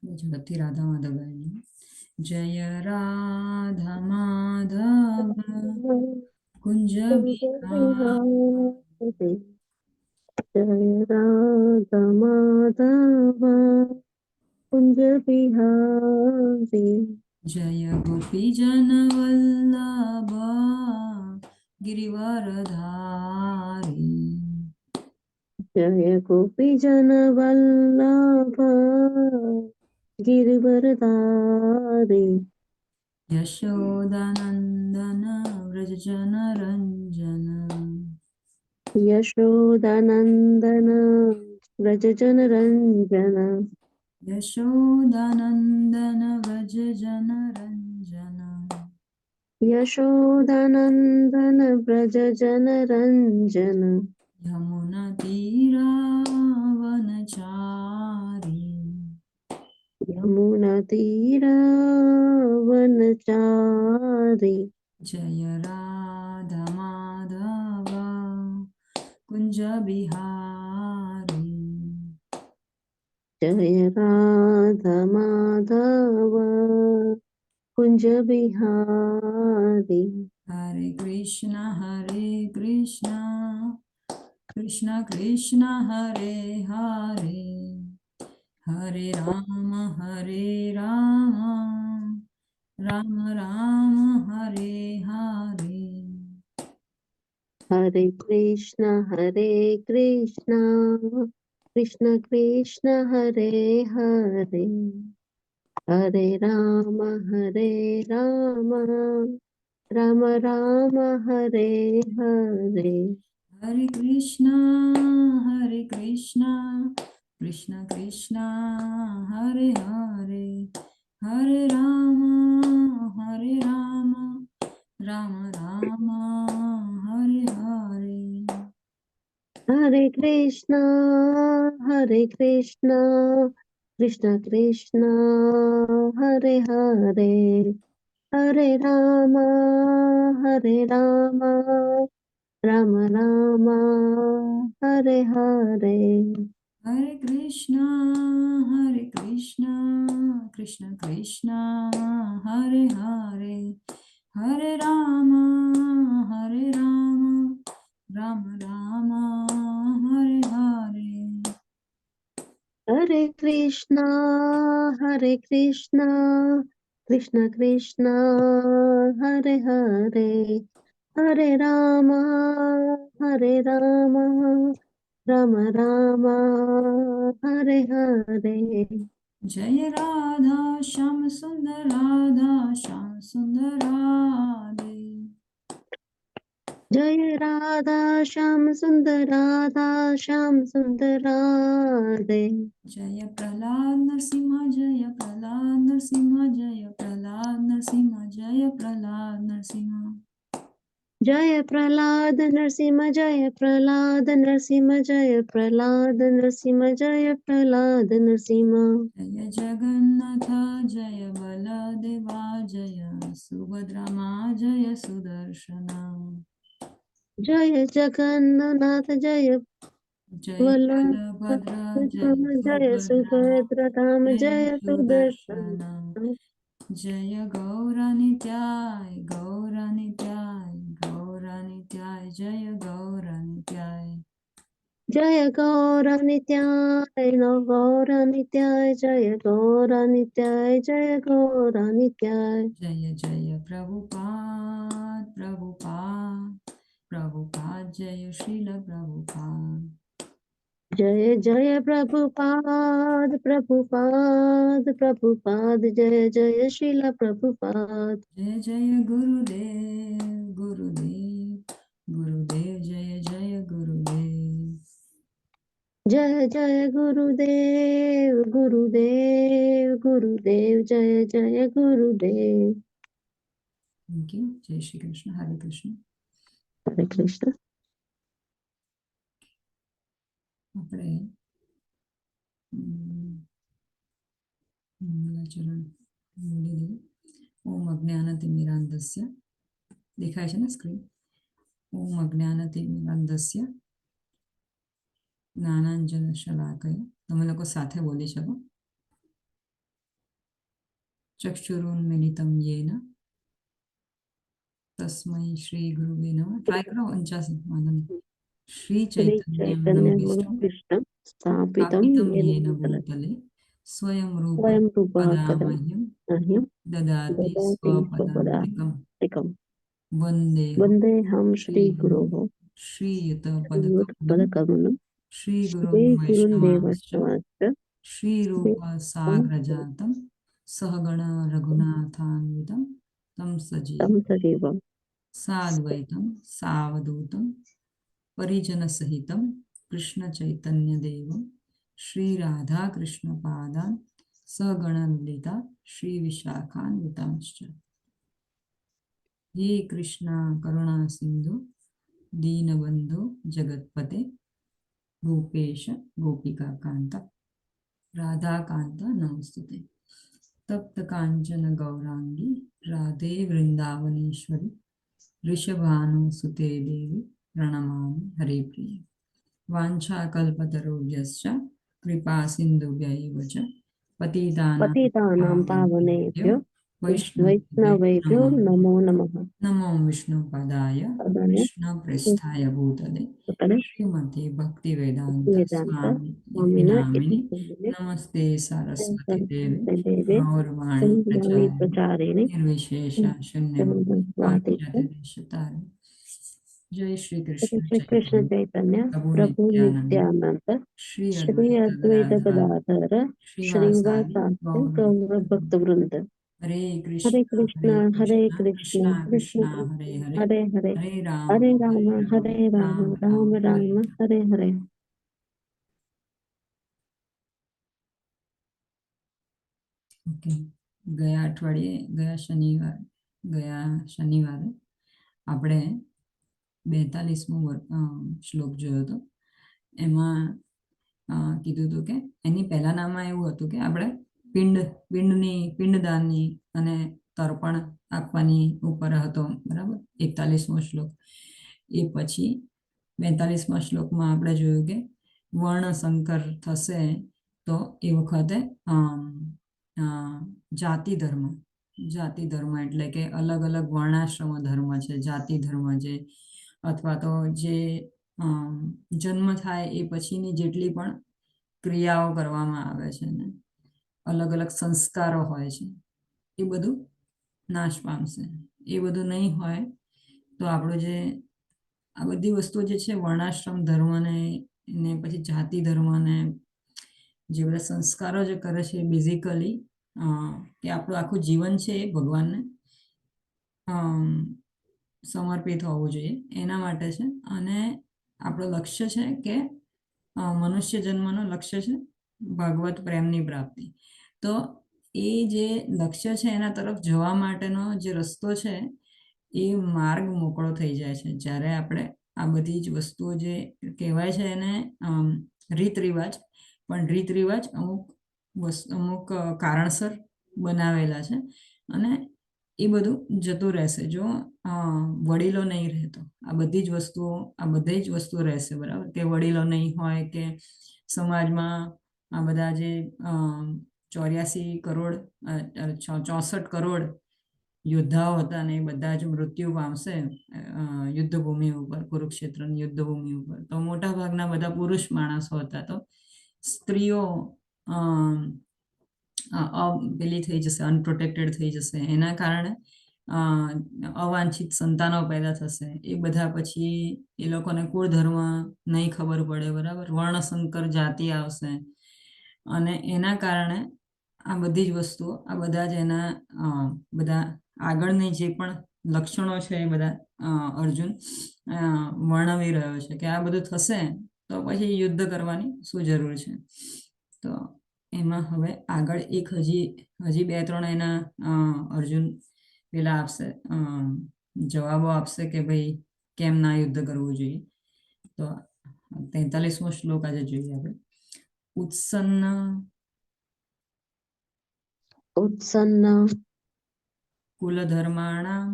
ઝડપથી રાધા માધવ ગાયને. જય રાધા માધવ કુંજ વિહારી જય રાધા માધવ કુંજ વિહારી જય ગોપીજન વલ્લભ ગિરિવરધારી જય ગોપીજન વલ્લભ ગિરિવરધારી યશોદાનંદન વ્રજજન રંજન યશોદાનંદન વ્રજજન રંજન યશોદાનંદન વ્રજજન રંજન યશોદાનંદન વ્રજજન રંજન યમુના તીરાવનચારી યમુના તીરાવનચારી જય રાધા માધવ કુંજ બિહારી જય રાધા માધવ કુંજ બિહારી હરે કૃષ્ણ કૃષ્ણ કૃષ્ણ હરે હરે હરે રામ રામ રામ હરે હરે હરે કૃષ્ણ કૃષ્ણ કૃષ્ણ હરે હરે હરે રામ રામ રામ હરે હરે હરે કૃષ્ણ કૃષ્ણ કૃષ્ણ હરે હરે હરે રામ રામ રામ હરે હરે હરે કૃષ્ણ કૃષ્ણ કૃષ્ણ હરે હરે હરે રામ રામ રામ હરે હરે હરે કૃષ્ણ કૃષ્ણ કૃષ્ણ હરે હરે હરે રામ રામ રામ હરે હરે હરે કૃષ્ણ કૃષ્ણ કૃષ્ણ હરે હરે હરે રામ રામ રામ હરે હરે જય રાધા શ્યામ સુંદર રાધે જય રાધા શ્યામ સુંદર રાધે જય પ્રહલાદ નરસિંહ જય પ્રહલાદ નરસિંહ જય પ્રહલાદ નરસિંહ જય પ્રહલાદ નરસિંહ જય પ્રહલાદ નરસિંહ જય પ્રહલાદ નરસિંહ જય પ્રહલાદ નરસિંહ જય પ્રહલાદ નરસિંહ જય જગન્નાથ જય બલદેવા જય સુભદ્રામા જય સુદર્શન જય જગન્નાથ જય જય બલભદ્ર જય વલ્લભ જય સુભદ્રા સુભદ્રધામ જય જય સુદર્શન સુદર્શન જય ગૌરનિત્યાય ગૌરનિત્યાય જય ગૌરનિત્યાય જય ગૌરનિત્યાય જય ગૌરનિત્યાય જય ગૌરનિત્યાય જય પ્રભુપાદ જય શ્રીલ પ્રભુપાદ જય પ્રભુપાદ જય શીલ પ્રભુપાદ જય ગુરુદેવ જય ગુરુદેવ જય ગુરુદેવ જય ગુરુદેવ થેન્ક યુ જય શ્રી કૃષ્ણ હરે કૃષ્ણ હરે કૃષ્ણ આપણે મંગલાચરણ લીધું ઓમ અજ્ઞાનતિમિરાંધસ્ય દેખાય છે ને સ્ક્રીન ઓમ અજ્ઞાનતિમિરાંધસ્ય જ્ઞાનાંજન શલાકય. તમે લોકો સાથે બોલી શકો. ચક્ષુરુન્મિલિતમ યેન તસ્મૈ શ્રી ગુરુવે નમઃ. ટ્રાય કરો 49 વાંધો નહીં. શ્રી શ્રી ચૈતન્ય ચૈતન્ય મનોભીષ્ટમ મનોભીષ્ટમ સ્થાપિતમ સ્થાપિતમ યેન યેન ભૂતલે ભૂતલે સ્વયં રૂપ સ્વયં રૂપઃ કદા કદા મહ્યં મહ્યં દદાતિ દદાતિ સ્વપદાન્તિકમ. સ્વપદાન્તિકમ. વંદેહમ વંદેહં શ્રીગુરું શ્રીગુરોः શ્રીયુતપદકમलं श्रीयुतपदकमलं श्रीगुरुन् श्रीगुरुन् वैष्णवांश्च देवश्च श्रीरूप श्रीरूपं साग्रजातं सहगण रघुनाथान्वितं तं सजीव तं सजीवम् साद्वैतं सावधूतं परिजनसहितं कृष्णचैतन्यदेवं श्रीराधाकृष्णपादान् सगणललिता श्रीविशाखान्वितांश्च. हे कृष्णा करुणा सिंधु दीनबंधु जगत्पते गोपेश गोपिका कांता राधा कांता नमस्तुते. तप्त कांचन गौरांगी राधे वृंदावनेश्वरी ऋषभानुसुते देवी प्रणमामि हरिप्रिये. वाञ्छाकल्पतरुभ्यश्च कृपा सिन्धुभ्यैव च पतितानां पतितानां पावनेभ्यो पावनेभ्यो वैष्णवेभ्यो वैष्णवेभ्यो नमः. नमो नमः. नमो विष्णुपदाय पदाय कृष्णप्रेष्ठाय भूतले भूतले श्रीमते भक्तिवेदान्त वेदान्त स्वामी इति स्वामिन इति नामिनि. नामिने नमस्ते सरस्वती देवे देवे गौरवाणी गौरवाणी प्रचारिणे प्रचारिणे निर्विशेष शून्यवादी वादिते पाश्चात्यदेशतारिणे. जय श्री श्री कृष्ण कृष्ण चैतन्य चैतन्य प्रभु प्रभु नित्यानंद नित्यानंद श्री श्री अद्वैत अद्वैत गदाधर गदाधर श्रीवासादि श्रीवासादि गौर गौर भक्त भक्तवृंद. वृंद. हरे हरे कृष्णा कृष्णा कृष्णा कृष्ण कृष्णा हरे कृष्ण हरे हरे हरे हरे हरे राम हरे राम राम राम राम हरे राम हरे. हरे हरे. ઓકે, ગયા અઠવાડિયે ગયા શનિવારે આપણે 42મો શ્લોક જોયો હતો. એમાં કીધું હતું કે એની પહેલાનામાં એવું હતું કે આપણે પિંડદાનની અને તર્પણ આપવાની ઉપર હતો, બરાબર, 41મો શ્લોક. એ પછી 42મા શ્લોકમાં આપણે જોયું કે વર્ણસંકર થશે તો એ વખતે જાતિ ધર્મ એટલે કે અલગ અલગ વર્ણાશ્રમ ધર્મ છે, જાતિ ધર્મ છે, અથવા તો જે જન્મ થાય એ પછીની જેટલી પણ ક્રિયાઓ કરવામાં આવે છે ને અલગ અલગ સંસ્કારો હોય છે એ બધું નાશ પામશે. એ બધું નહીં હોય તો આપણું જે આ બધી વસ્તુઓ જે છે વર્ણાશ્રમ ધર્મને ને પછી જાતિ ધર્મને જે બધા સંસ્કારો જે કરે છે બેઝિકલી કે આપણું આખું જીવન છે એ ભગવાનને સમર્પિત હોવું જોઈએ, એના માટે છે. અને આપણું લક્ષ્ય છે કે મનુષ્ય જન્મનું લક્ષ્ય છે ભાગવત પ્રેમની પ્રાપ્તિ. તો એ જે લક્ષ્ય છે એના તરફ જવા માટેનો જે રસ્તો છે એ માર્ગ મોકળો થઈ જાય છે જ્યારે આપણે આ બધી જ વસ્તુઓ જે કહેવાય છે એને રીત રિવાજ, પણ રીત રિવાજ અમુક કારણસર બનાવેલા છે અને એ બધું જતું રહેશે જો વડીલો નહીં રહેતો. આ બધી જ વસ્તુઓ રહેશે, બરાબર, કે વડીલો નહીં હોય કે સમાજમાં આ બધા જે 64 કરોડ યોદ્ધાઓ હતા ને એ બધા જ મૃત્યુ પામશે યુદ્ધભૂમિ ઉપર, કુરુક્ષેત્રની યુદ્ધભૂમિ ઉપર. તો મોટા ભાગના બધા પુરુષ માણસો હતા, તો સ્ત્રીઓ પેલી થઈ જશે, અનપ્રોટેક્ટેડ થઈ જશે. એના કારણે અવાંછિત સંતાનો પેદા થશે. એ બધા પછી એ લોકોને કુળ ધર્મ નહીં ખબર પડે, બરાબર, વર્ણસંકર જાતિ આવશે અને એના કારણે આ બધી જ વસ્તુઓ, આ બધા જ એના બધા આગળની જે પણ લક્ષણો છે એ બધા અર્જુન વર્ણવી રહ્યો છે કે આ બધું થશે તો પછી યુદ્ધ કરવાની શું જરૂર છે. તો એમાં હવે આગળ એક હજી 2-3 એના અર્જુન પેલા આપશે, જવાબો આપશે કે ભાઈ કેમ ના યુદ્ધ કરવું જોઈએ. તો 43મો શ્લોક આજે જોઈએ આપણે. ઉત્સન્ન કુલધર્માણામ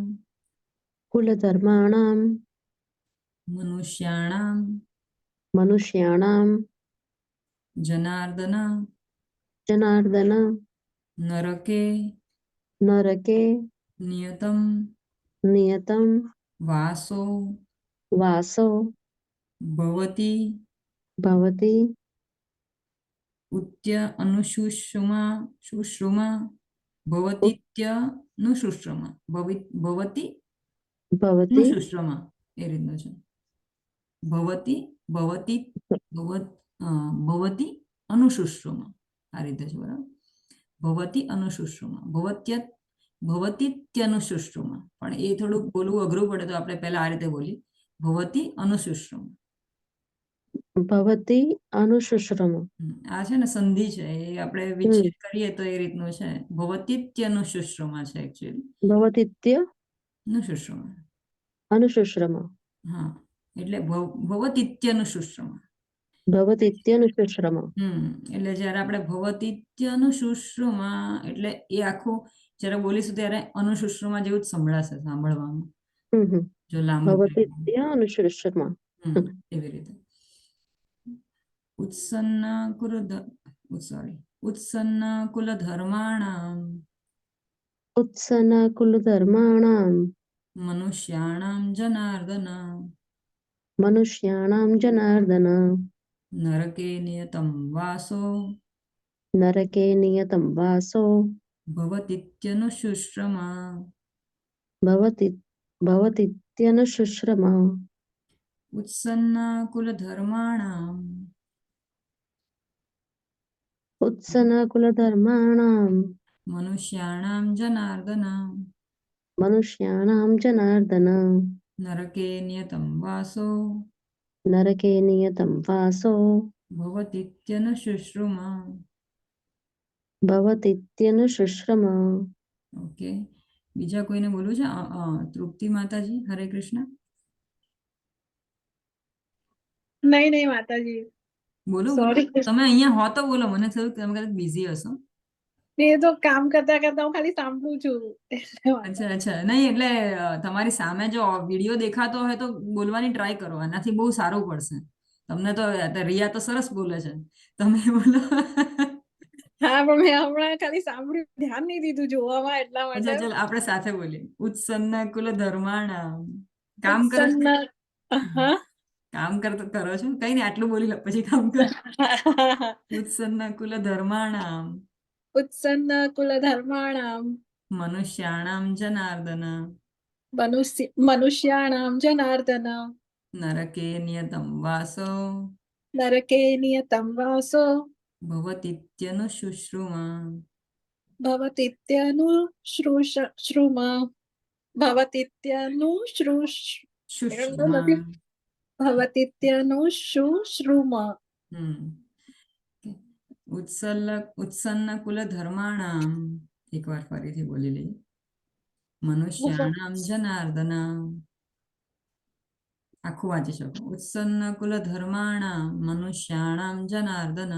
મનુષ્યાણામ જનાર્દન જનાર્દન નરકે નરકે નિયતમ નિયતમ વાસો વાસો ભવતી ભવતી ઉત્ય અનુશુષ્મા શુશ્રુમા ભવતીત્યનુશુશ્રમા ભવતી ભવતી અનુશુશ્રમા એ રીતનું છે. ભવતી ભવતી ભવતી અનુશુશ્રુમા આ રીતે છે બરાબર. ભવતી અનુશુશ્રુમા ભવતીત્યનુશુશ્રુમા પણ એ થોડુંક બોલવું અઘરું પડે તો આપણે પહેલા આ રીતે બોલી ભવતી અનુશુશ્રુમા. ભવતી અનુશુશ્રમ આ છે ને સંધિ છે એ આપણે વિચ્છેદ કરીએ તો એ રીતનું છે. ભવતીત્યનુશુશ્રુમા છે એકચ્યુઅલી. ભવતીત્ય અનુશુશ્રુમા અનુશુશ્રમ હા એટલે ભવતીત્યનુશુશ્રુમા. ભવતીત્યનુશુશ્રમ એટલે જયારે આપણે ભવતીત્યનુશુશ્રુમા એટલે એ આખું જયારે બોલીશું ત્યારે અનુશુશ્રુમા જેવું જ સંભળાશે સાંભળવામાં જો લાંબુ ભવતીત્ય અનુશુશ્રમ એવી રીતે. ઉત્સન્ન કુલ ધર્માણામ ઉત્સન કુલ ધર્માણામ મનુષ્યાણામ જનાર્દન મનુષ્યાણામ જનાર્દન નરકે નિયતમ વાસો નરકે નિયતમ વાસો ભવતીત્યનુશુશ્રમા ભવતીત્યનુશુશ્રમ ઉત્સન્ન કુલ ધર્માણામ ઉત્સન કુલ ધર્માણામ મનુષ્યાણામ જનાર્દન મનુષ્યાણામ જનાર્દન નરકે નિયતમ વાસો નરકે નિયતમ વાસો ભવતીત્યનુશુશ્રુમા. ભવતીત્યનુશુશ્રમ. ઓકે, બીજા કોઈને બોલવું છે? તૃપ્તિ માતાજી, હરે કૃષ્ણ. નહીં માતાજી, બોલો બોલો. સોરી. તમે અહીંયા હો તો બોલો. મને થયું કે તમે કદાચ બિઝી હશો. એ તો કામ કરતા કરતા હું ખાલી સાંભળું છું એટલે વાંધો અચ્છા અચ્છા. નહીં એટલે તમારી સામે જો વિડીયો દેખાતો હોય તો બોલવાની ટ્રાય કરો, એનાથી બહુ સારું પડશે તમને. તો રિયા તો સરસ બોલે છે, તમે બોલો. હા, પણ મેં હમણાં ખાલી સાંભળ્યું, ધ્યાન નહીં દીધું જોવામાં, એટલા માટે. અચ્છા ચાલ આપણે સાથે બોલીએ. ઉત્સન્ન કુલ ધર્માણામ. કામ કરો છો? ઉત્સન્ન હા કામ કરતો કરો છો? કઈ નહીં, આટલું બોલી લો પછી કામ કરો. ઉત્સન્ન કુલ ધર્માણામ ઉત્સન્ન કુલ ધર્માણામ મનુષ્યાણામ જનાર્દન મનુષ્યાણામ જનાર્દન નરકે નિયતમ વાસો નરકે નિયતમ વાસો ભવતીત્યનુશુશ્રુમા. ભવતીત્યનુશ્રુમ શુશ્રુમા. ભવતીત્યનુશુશ્રુમ. ઉત્સન્ન કુલ ધર્માણામ. એકવાર ફરીથી બોલી લઈએ. મનુષ્યાણામ જનાર્દન. આખું વાંચી શકો. ઉત્સન્ન કુલ ધર્માણામ મનુષ્યાણામ જનાર્દન.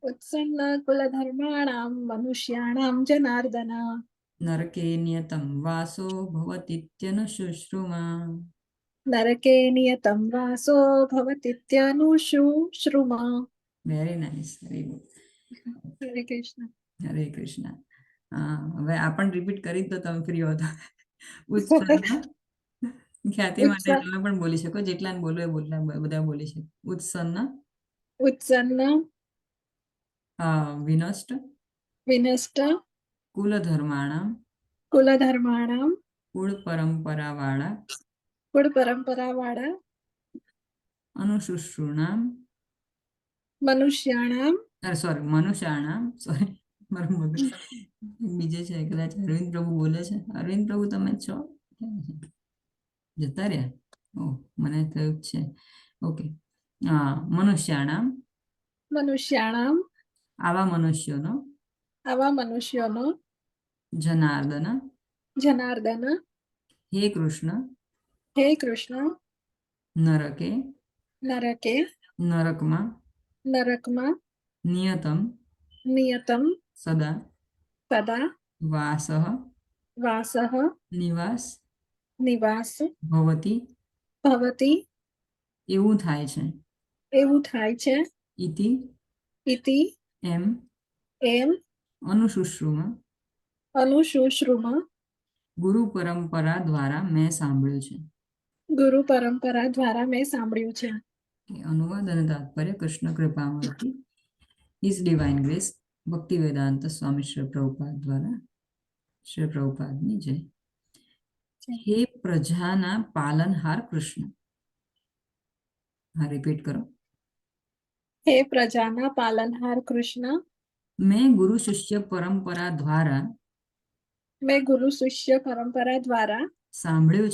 ઉત્સન્ન કુલ ધર્માણામ મનુષ્યાણામ જનાર્દન નરકે નિયતમ વાસો ભવતીત્યનુશુશ્રુમા. નરકે નિયતમ વાસો ભવતીત્યનુશુશ્રુમ. Very nice, very good. Hare Krishna. હરે કૃષ્ણ. હવે આ પણ રિપીટ કરી તો તમે ફ્રી હો તો. ઉત્સન્ન ખ્યાતિ માટે તમે પણ બોલી શકો, જેટલા બોલો એ બધા બોલી શકો. ઉત્સન્ન ઉત્સન્ન વિનષ્ટ વિનષ્ટ કુલ ધર્માણામ કુલ ધર્માણામ કુળ પરંપરા વાળા કુળ પરંપરા વાળા અનુશુશ્રુણામ મનુષ્યાણામ મનુષ્યાણામ સોરી મારું મગજ બીજે છે. કદાચ અરવિંદ પ્રભુ બોલે છે. અરવિંદ પ્રભુ તમે છો? જતા રહ્યા? ઓહ, મને થયું છે. ઓકે, મનુષ્યાણામ મનુષ્યાણામ આવા મનુષ્યોનો આવા મનુષ્યોનો જનાર્દન જનાર્દન હે કૃષ્ણ હે કૃષ્ણ નરકે નરકે નરકમાં નરકમાં નિયતમ નિયતમ સદા સદા વાસઃ વાસઃ નિવાસ નિવાસ ભવતી ભવતી એવું થાય છે. એવું થાય છે. ઇતિ ઇતિ એમ એમ અનુશુશ્રુમ અનુશુશ્રુમ ગુરુ પરંપરા દ્વારા મેં સાંભળ્યું છે. ગુરુ પરંપરા દ્વારા મેં સાંભળ્યું છે. અનુવાદ અને તાત્પર્ય કૃષ્ણ કૃપામાંથી હિઝ ડિવાઇન ગ્રેસ ભક્તિ વેદાંત સ્વામી શ્રી પ્રભુપાદ દ્વારા શ્રી પ્રભુપાદની જય. હે પ્રજાના પાલનહાર કૃષ્ણ. હા, રિપીટ કરો. હે પ્રજાના પાલનહાર કૃષ્ણ, મેં ગુરુ શિષ્ય પરંપરા દ્વારા મેં ગુરુ શિષ્ય પરંપરા દ્વારા સાંભળ્યું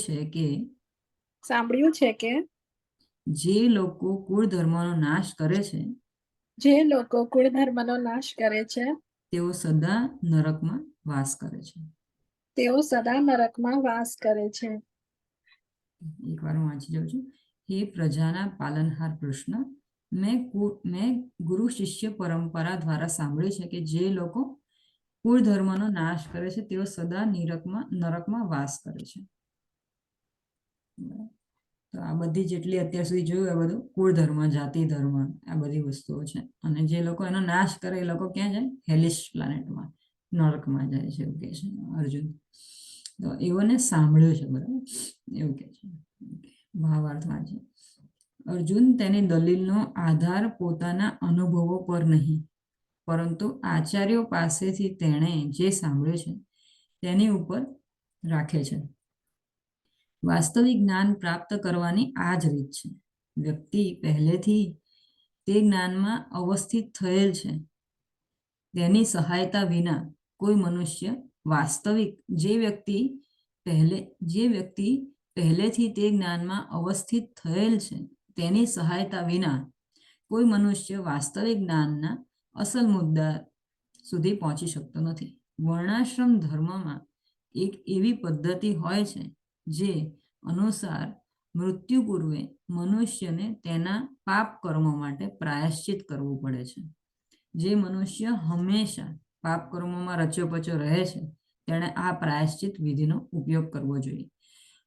છે કે જે લોકો કુળ ધર્મનો નાશ કરે છે તેઓ સદા નરકમાં વાસ કરે છે. તેઓ સદા નરકમાં વાસ કરે છે. એક વાર હું વાંચી જાઉં છું. હે પ્રજાના પાલનહાર કૃષ્ણ, મેં ગુરુ શિષ્ય પરંપરા દ્વારા સાંભળ્યું છે કે જે લોકો કુળ ધર્મનો નાશ કરે છે તેઓ સદા નરકમાં વાસ કરે છે. તો આ બધી જેટલી અત્યાર સુધી જોયું આ બધું કુળ ધર્મ, જાતિ ધર્મ, આ બધી વસ્તુઓ છે. અને જે લોકો એનો નાશ કરે એ લોકો ક્યાં જાય? હેલિશ પ્લાનેટમાં, નરકમાં જાય છે, એવું કહે છે અર્જુન. તો એઓને સાંભળ્યું છે, બરાબર, એવું કહે છે. ભાવાર્થમાં છે અર્જુન તેની દલીલનો આધાર પોતાના અનુભવો પર નહીં, પરંતુ આચાર્યો પાસેથી તેણે જે સાંભળ્યું છે તેની ઉપર રાખે છે. વાસ્તવિક જ્ઞાન પ્રાપ્ત કરવાની આ જ રીત છે. વ્યક્તિ પહેલેથી તે જ્ઞાનમાં અવસ્થિત થયેલ છે. તેની સહાયતા વિના કોઈ મનુષ્ય જે વ્યક્તિ પહેલેથી તે જ્ઞાનમાં અવસ્થિત થયેલ છે તેની સહાયતા વિના કોઈ મનુષ્ય વાસ્તવિક જ્ઞાનના અસલ મુદ્દા સુધી પહોંચી શકતો નથી. વર્ણાશ્રમ ધર્મમાં એક એવી પદ્ધતિ હોય છે જે અનુસાર મૃત્યુ પૂર્વે મનુષ્યને તેના પાપ કર્મો માટે પ્રાયશ્ચિત કરવું પડે છે. જે મનુષ્ય હંમેશા પાપ કર્મોમાં રચ્યો-પચ્યો રહે છે તેણે આ પ્રાયશ્ચિત વિધિનો ઉપયોગ કરવો જોઈએ.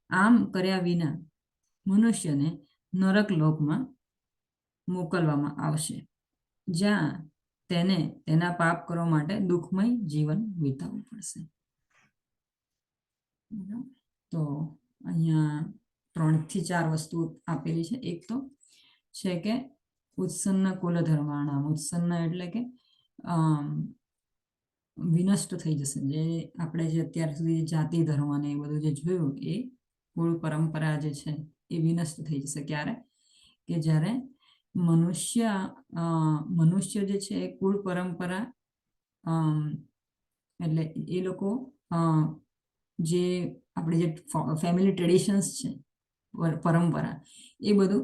આમ કર્યા વિના મનુષ્યને નરક લોકમાં મોકલવામાં આવશે, જ્યાં તેને તેના પાપ કરવા માટે દુઃખમય જીવન વિતાવવું પડશે. તો અહીંયા 3 થી 4 વસ્તુ આપેલી છે. એક તો છે કે ઉત્સન્ન કુલ ધર્માણામ. ઉત્સન્ન એટલે કે વિનષ્ટ થઈ જશે. જે આપણે જે અત્યાર સુધી જાતિ ધર્મ ને એ બધું જે જોયું એ કુળ પરંપરા જે છે એ વિનષ્ટ થઈ જશે. ક્યારે? કે જ્યારે મનુષ્ય જે છે એ કુળ પરંપરા એટલે એ લોકો જે આપણે જે ફેમિલી ટ્રેડિશન્સ છે, પરંપરા, એ બધું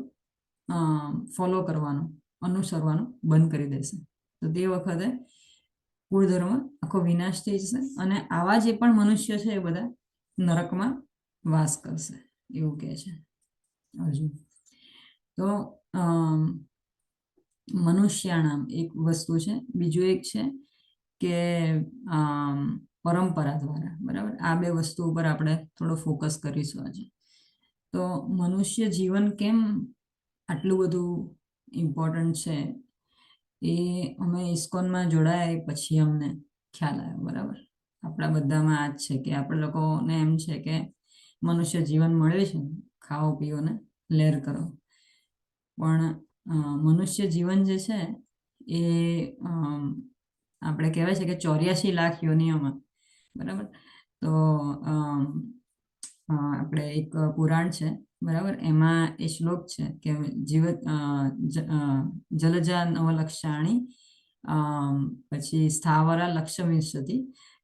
ફોલો કરવાનું, અનુસરવાનું બંધ કરી દેશે. તો તે વખતે કુળ ધર્મ આખો વિનાશ થઈ જશે અને આવા જે પણ મનુષ્ય છે એ બધા નરકમાં વાસ કરશે, એવું કહે છે અર્જુન. તો મનુષ્યાણામ એક વસ્તુ છે. બીજું એક છે કે પરંપરા દ્વારા, બરાબર. આ બે વસ્તુ ઉપર આપણે થોડો ફોકસ કરીશું આજે. તો મનુષ્ય જીવન કેમ આટલું બધું ઇમ્પોર્ટન્ટ છે એ અમે ઇસ્કોનમાં જોડાયા પછી અમને ખ્યાલ આવ્યો, બરાબર. આપણા બધામાં આ જ છે કે આપણે લોકોને એમ છે કે મનુષ્ય જીવન મળે છે, ખાઓ પીઓ ને લહેર કરો. પણ મનુષ્ય જીવન જે છે એ આપણે કહેવાય છે કે 84 લાખ યોનિઓમાં, બરાબર. તો આપણે એક પુરાણ છે, બરાબર, એમાં એ શ્લોક છે કે જલજા નવલક્ષાણી પછી સ્થાવરા લક્ષવિંશતિ.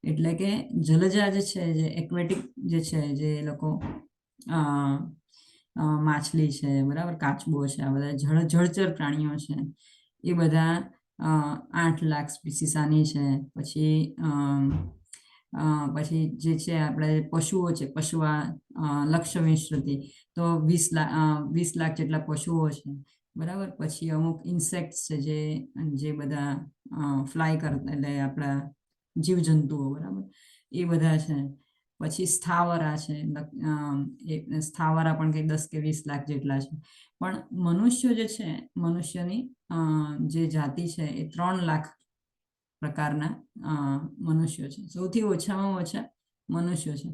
એટલે કે જલજા જે છે, જે એક્વેટિક જે છે, જે લોકો માછલી છે, બરાબર, કાચબો છે, આ બધા જળચર પ્રાણીઓ છે, એ બધા 8 લાખ સ્પીસીસ આની છે. પછી જે છે આપણે પશુઓ છે, લક્ષવિંશતિ, તો 20 લાખ જેટલા પશુઓ છે, બરાબર. પછી અમુક ઇન્સેક્ટ છે, જે બધા ફ્લાય કરતા, એટલે આપણા જીવજંતુઓ, બરાબર, એ બધા છે. પછી સ્થાવરા છે, એ સ્થાવરા પણ કંઈ 10 કે 20 લાખ જેટલા છે. પણ મનુષ્ય જે છે, મનુષ્યની જે જાતિ છે એ 3 લાખ પ્રકારના મનુષ્યો છે. સૌથી ઓછામાં ઓછા મનુષ્યો છે.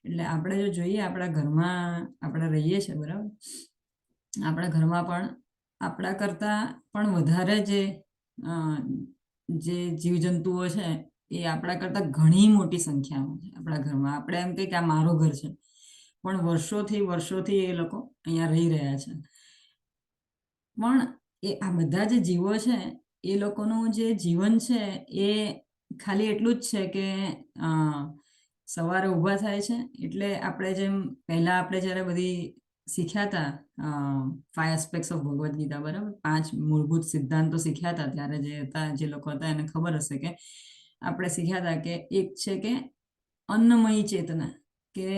એટલે આપણે જો જોઈએ, આપણા ઘરમાં આપણે રહીએ છીએ, બરાબર, આપણા ઘરમાં પણ આપણા કરતા પણ વધારે જે જીવજંતુઓ છે એ આપણા કરતા ઘણી મોટી સંખ્યામાં છે આપણા ઘરમાં. આપણે એમ કહીએ કે આ મારું ઘર છે, પણ વર્ષોથી એ લોકો અહીંયા રહી રહ્યા છે. પણ આ બધા જે જીવો છે એ લોકોનું જે જીવન છે એ ખાલી એટલું જ છે કે સવારે ઊભા થાય છે એટલે આપણે જેમ પહેલા આપણે જ્યારે બધી શીખ્યા હતા 5 એસ્પેક્ટ્સ ઓફ ભગવદ્ ગીતા, બરાબર, 5 મૂળભૂત સિદ્ધાંતો શીખ્યા હતા, ત્યારે જે લોકો હતા એને ખબર હશે કે આપણે શીખ્યા હતા કે એક છે કે અન્નમયી ચેતના, કે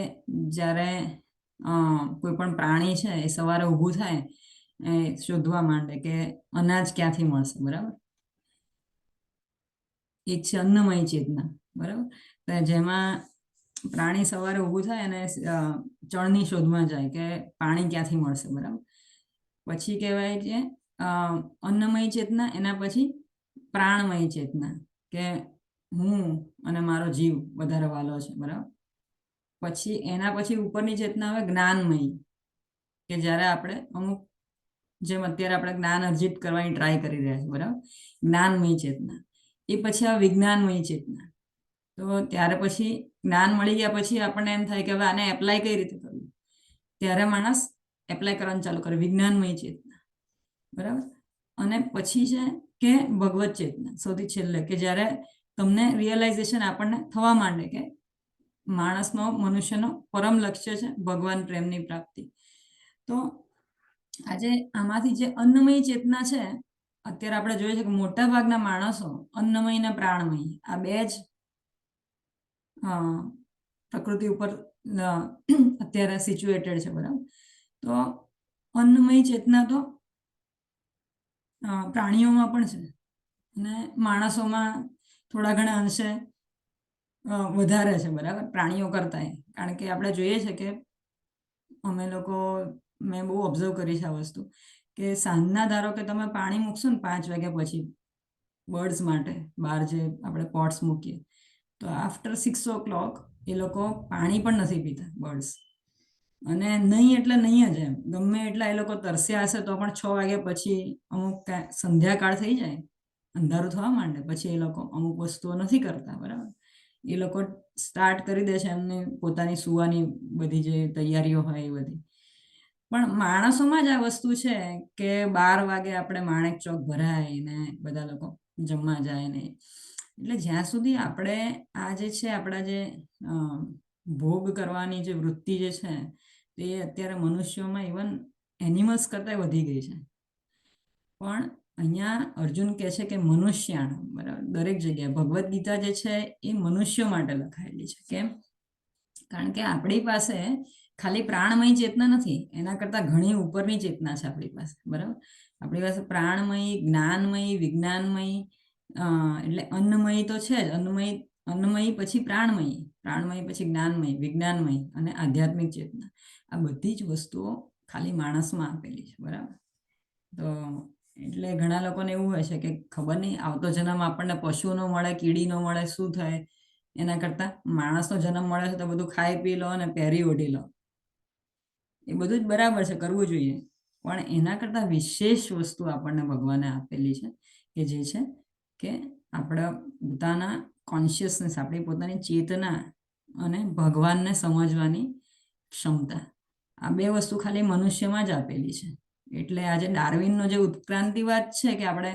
જ્યારે કોઈ પણ પ્રાણી છે એ સવારે ઊભું થાય એ શોધવા માંડે કે અનાજ ક્યાંથી મળશે, બરાબર. એક છે અન્નમયી ચેતના, બરાબર, તો જેમાં પ્રાણી સવારે ઊભું થાય અને ચણની શોધમાં જાય કે પાણી ક્યાંથી મળશે, બરાબર. પછી કહેવાય છે અન્નમયી ચેતના. એના પછી પ્રાણમયી ચેતના, કે હું અને મારો જીવ વધારે વાલો છે, બરાબર. પછી એના પછી ઉપરની ચેતના આવે જ્ઞાનમયી, કે જ્યારે આપણે અમુક, જેમ અત્યારે આપણે જ્ઞાન અર્જિત કરવાની ટ્રાય કરી રહ્યા છીએ, બરાબર, જ્ઞાનમયી ચેતના. એ પછી આ વિજ્ઞાનમયી ચેતના. તો ત્યારે પછી જ્ઞાન મળી ગયા પછી આપણને એમ થાય કે હવે આને એપ્લાય કઈ રીતે કરવું, ત્યારે માણસ એપ્લાય કરવાનું ચાલુ કરે, વિજ્ઞાનમયી ચેતના, બરાબર. અને પછી છે કે ભગવત ચેતના, સૌથી છેલ્લે, કે જ્યારે તમને રિયલાઇઝેશન આપણને થવા માંડે કે માણસનો, મનુષ્યનો પરમ લક્ષ્ય છે ભગવાન પ્રેમની પ્રાપ્તિ. તો આજે આમાંથી જે અન્નમયી ચેતના છે, અત્યારે આપણે જોઈએ છે કે મોટા ભાગના માણસો અન્નમયી અને પ્રાણમયી આ બે જ પ્રકૃતિ ઉપર અત્યારે સિચ્યુએટેડ છે, બરાબર. તો અન્નમયી ચેતના તો પ્રાણીઓમાં પણ છે અને માણસોમાં થોડા ઘણા અંશે વધારે છે, બરાબર, પ્રાણીઓ કરતા. કારણ કે આપણે જોઈએ છે કે મેં બહુ ઓબ્ઝર્વ કરી છે આ વસ્તુ, કે સાંજના ધારો કે તમે પાણી મૂકશો ને 5 વાગ્યા પછી બર્ડ્સ માટે, બહાર જે આપણે પોટ્સ મૂકીએ, તો આફ્ટર 6 o'clock એ લોકો પાણી પણ નથી પીતા, બર્ડ્સ. અને નહીં એટલે નહીં જ, એમ ગમે એટલા એ લોકો તરસ્યા હશે તો પણ 6 વાગ્યા પછી, અમુક સંધ્યાકાળ થઈ જાય, અંધારું થવા માંડે પછી એ લોકો અમુક વસ્તુઓ નથી કરતા, બરાબર. એ લોકો સ્ટાર્ટ કરી દે છે એમની પોતાની સુવાની બધી જે તૈયારીઓ હોય એ બધી. પણ માણસોમાં જ આ વસ્તુ છે કે 12 વાગે આપણે માણેક ચોક ભરાય ને બધા લોકો જમવા જાય ને. એટલે જ્યાં સુધી આપણે આ જે છે આપણા જે ભોગ કરવાની જે વૃત્તિ જે છે તે અત્યારે મનુષ્યોમાં ઇવન એનિમલ્સ કરતા વધી ગઈ છે. પણ અહીંયા અર્જુન કહે છે કે મનુષ્યાણ, બરાબર, દરેક જગ્યાએ ભગવદ્ ગીતા જે છે એ મનુષ્યો માટે લખાયેલી છે. કેમ? કારણ કે આપણી પાસે ખાલી પ્રાણમયી ચેતના નથી, એના કરતા ઘણી ઉપરની ચેતના છે આપણી પાસે, બરાબર. આપણી પાસે પ્રાણમયી, જ્ઞાનમયી, વિજ્ઞાનમયી, એટલે અન્નમયી તો છે જ, અન્નમયી પછી પ્રાણમયી, પ્રાણમયી પછી જ્ઞાનમયી, વિજ્ઞાનમયી અને આધ્યાત્મિક ચેતના. આ બધી જ વસ્તુઓ ખાલી માણસમાં આપેલી છે, બરાબર. તો એટલે ઘણા લોકોને એવું હોય છે કે ખબર નહીં, આવતો જન્મ આપણને પશુ નો મળે, કીડી નો મળે, શું થાય, એના કરતા માણસનો જન્મ મળે છે તો બધું ખાઈ પી લો અને પહેરી ઓઢી લો, એ બધું જ બરાબર છે, કરવું જોઈએ. પણ એના કરતા વિશેષ વસ્તુ આપણને ભગવાને આપેલી છે, કે જે છે કે આપણા પોતાના કોન્શિયસનેસ, આપણી પોતાની ચેતના અને ભગવાનને સમજવાની ક્ષમતા. આ બે વસ્તુ ખાલી મનુષ્યમાં જ આપેલી છે. એટલે આજે ડાર્વિનનો જે ઉત્ક્રાંતિવાદ છે કે આપણે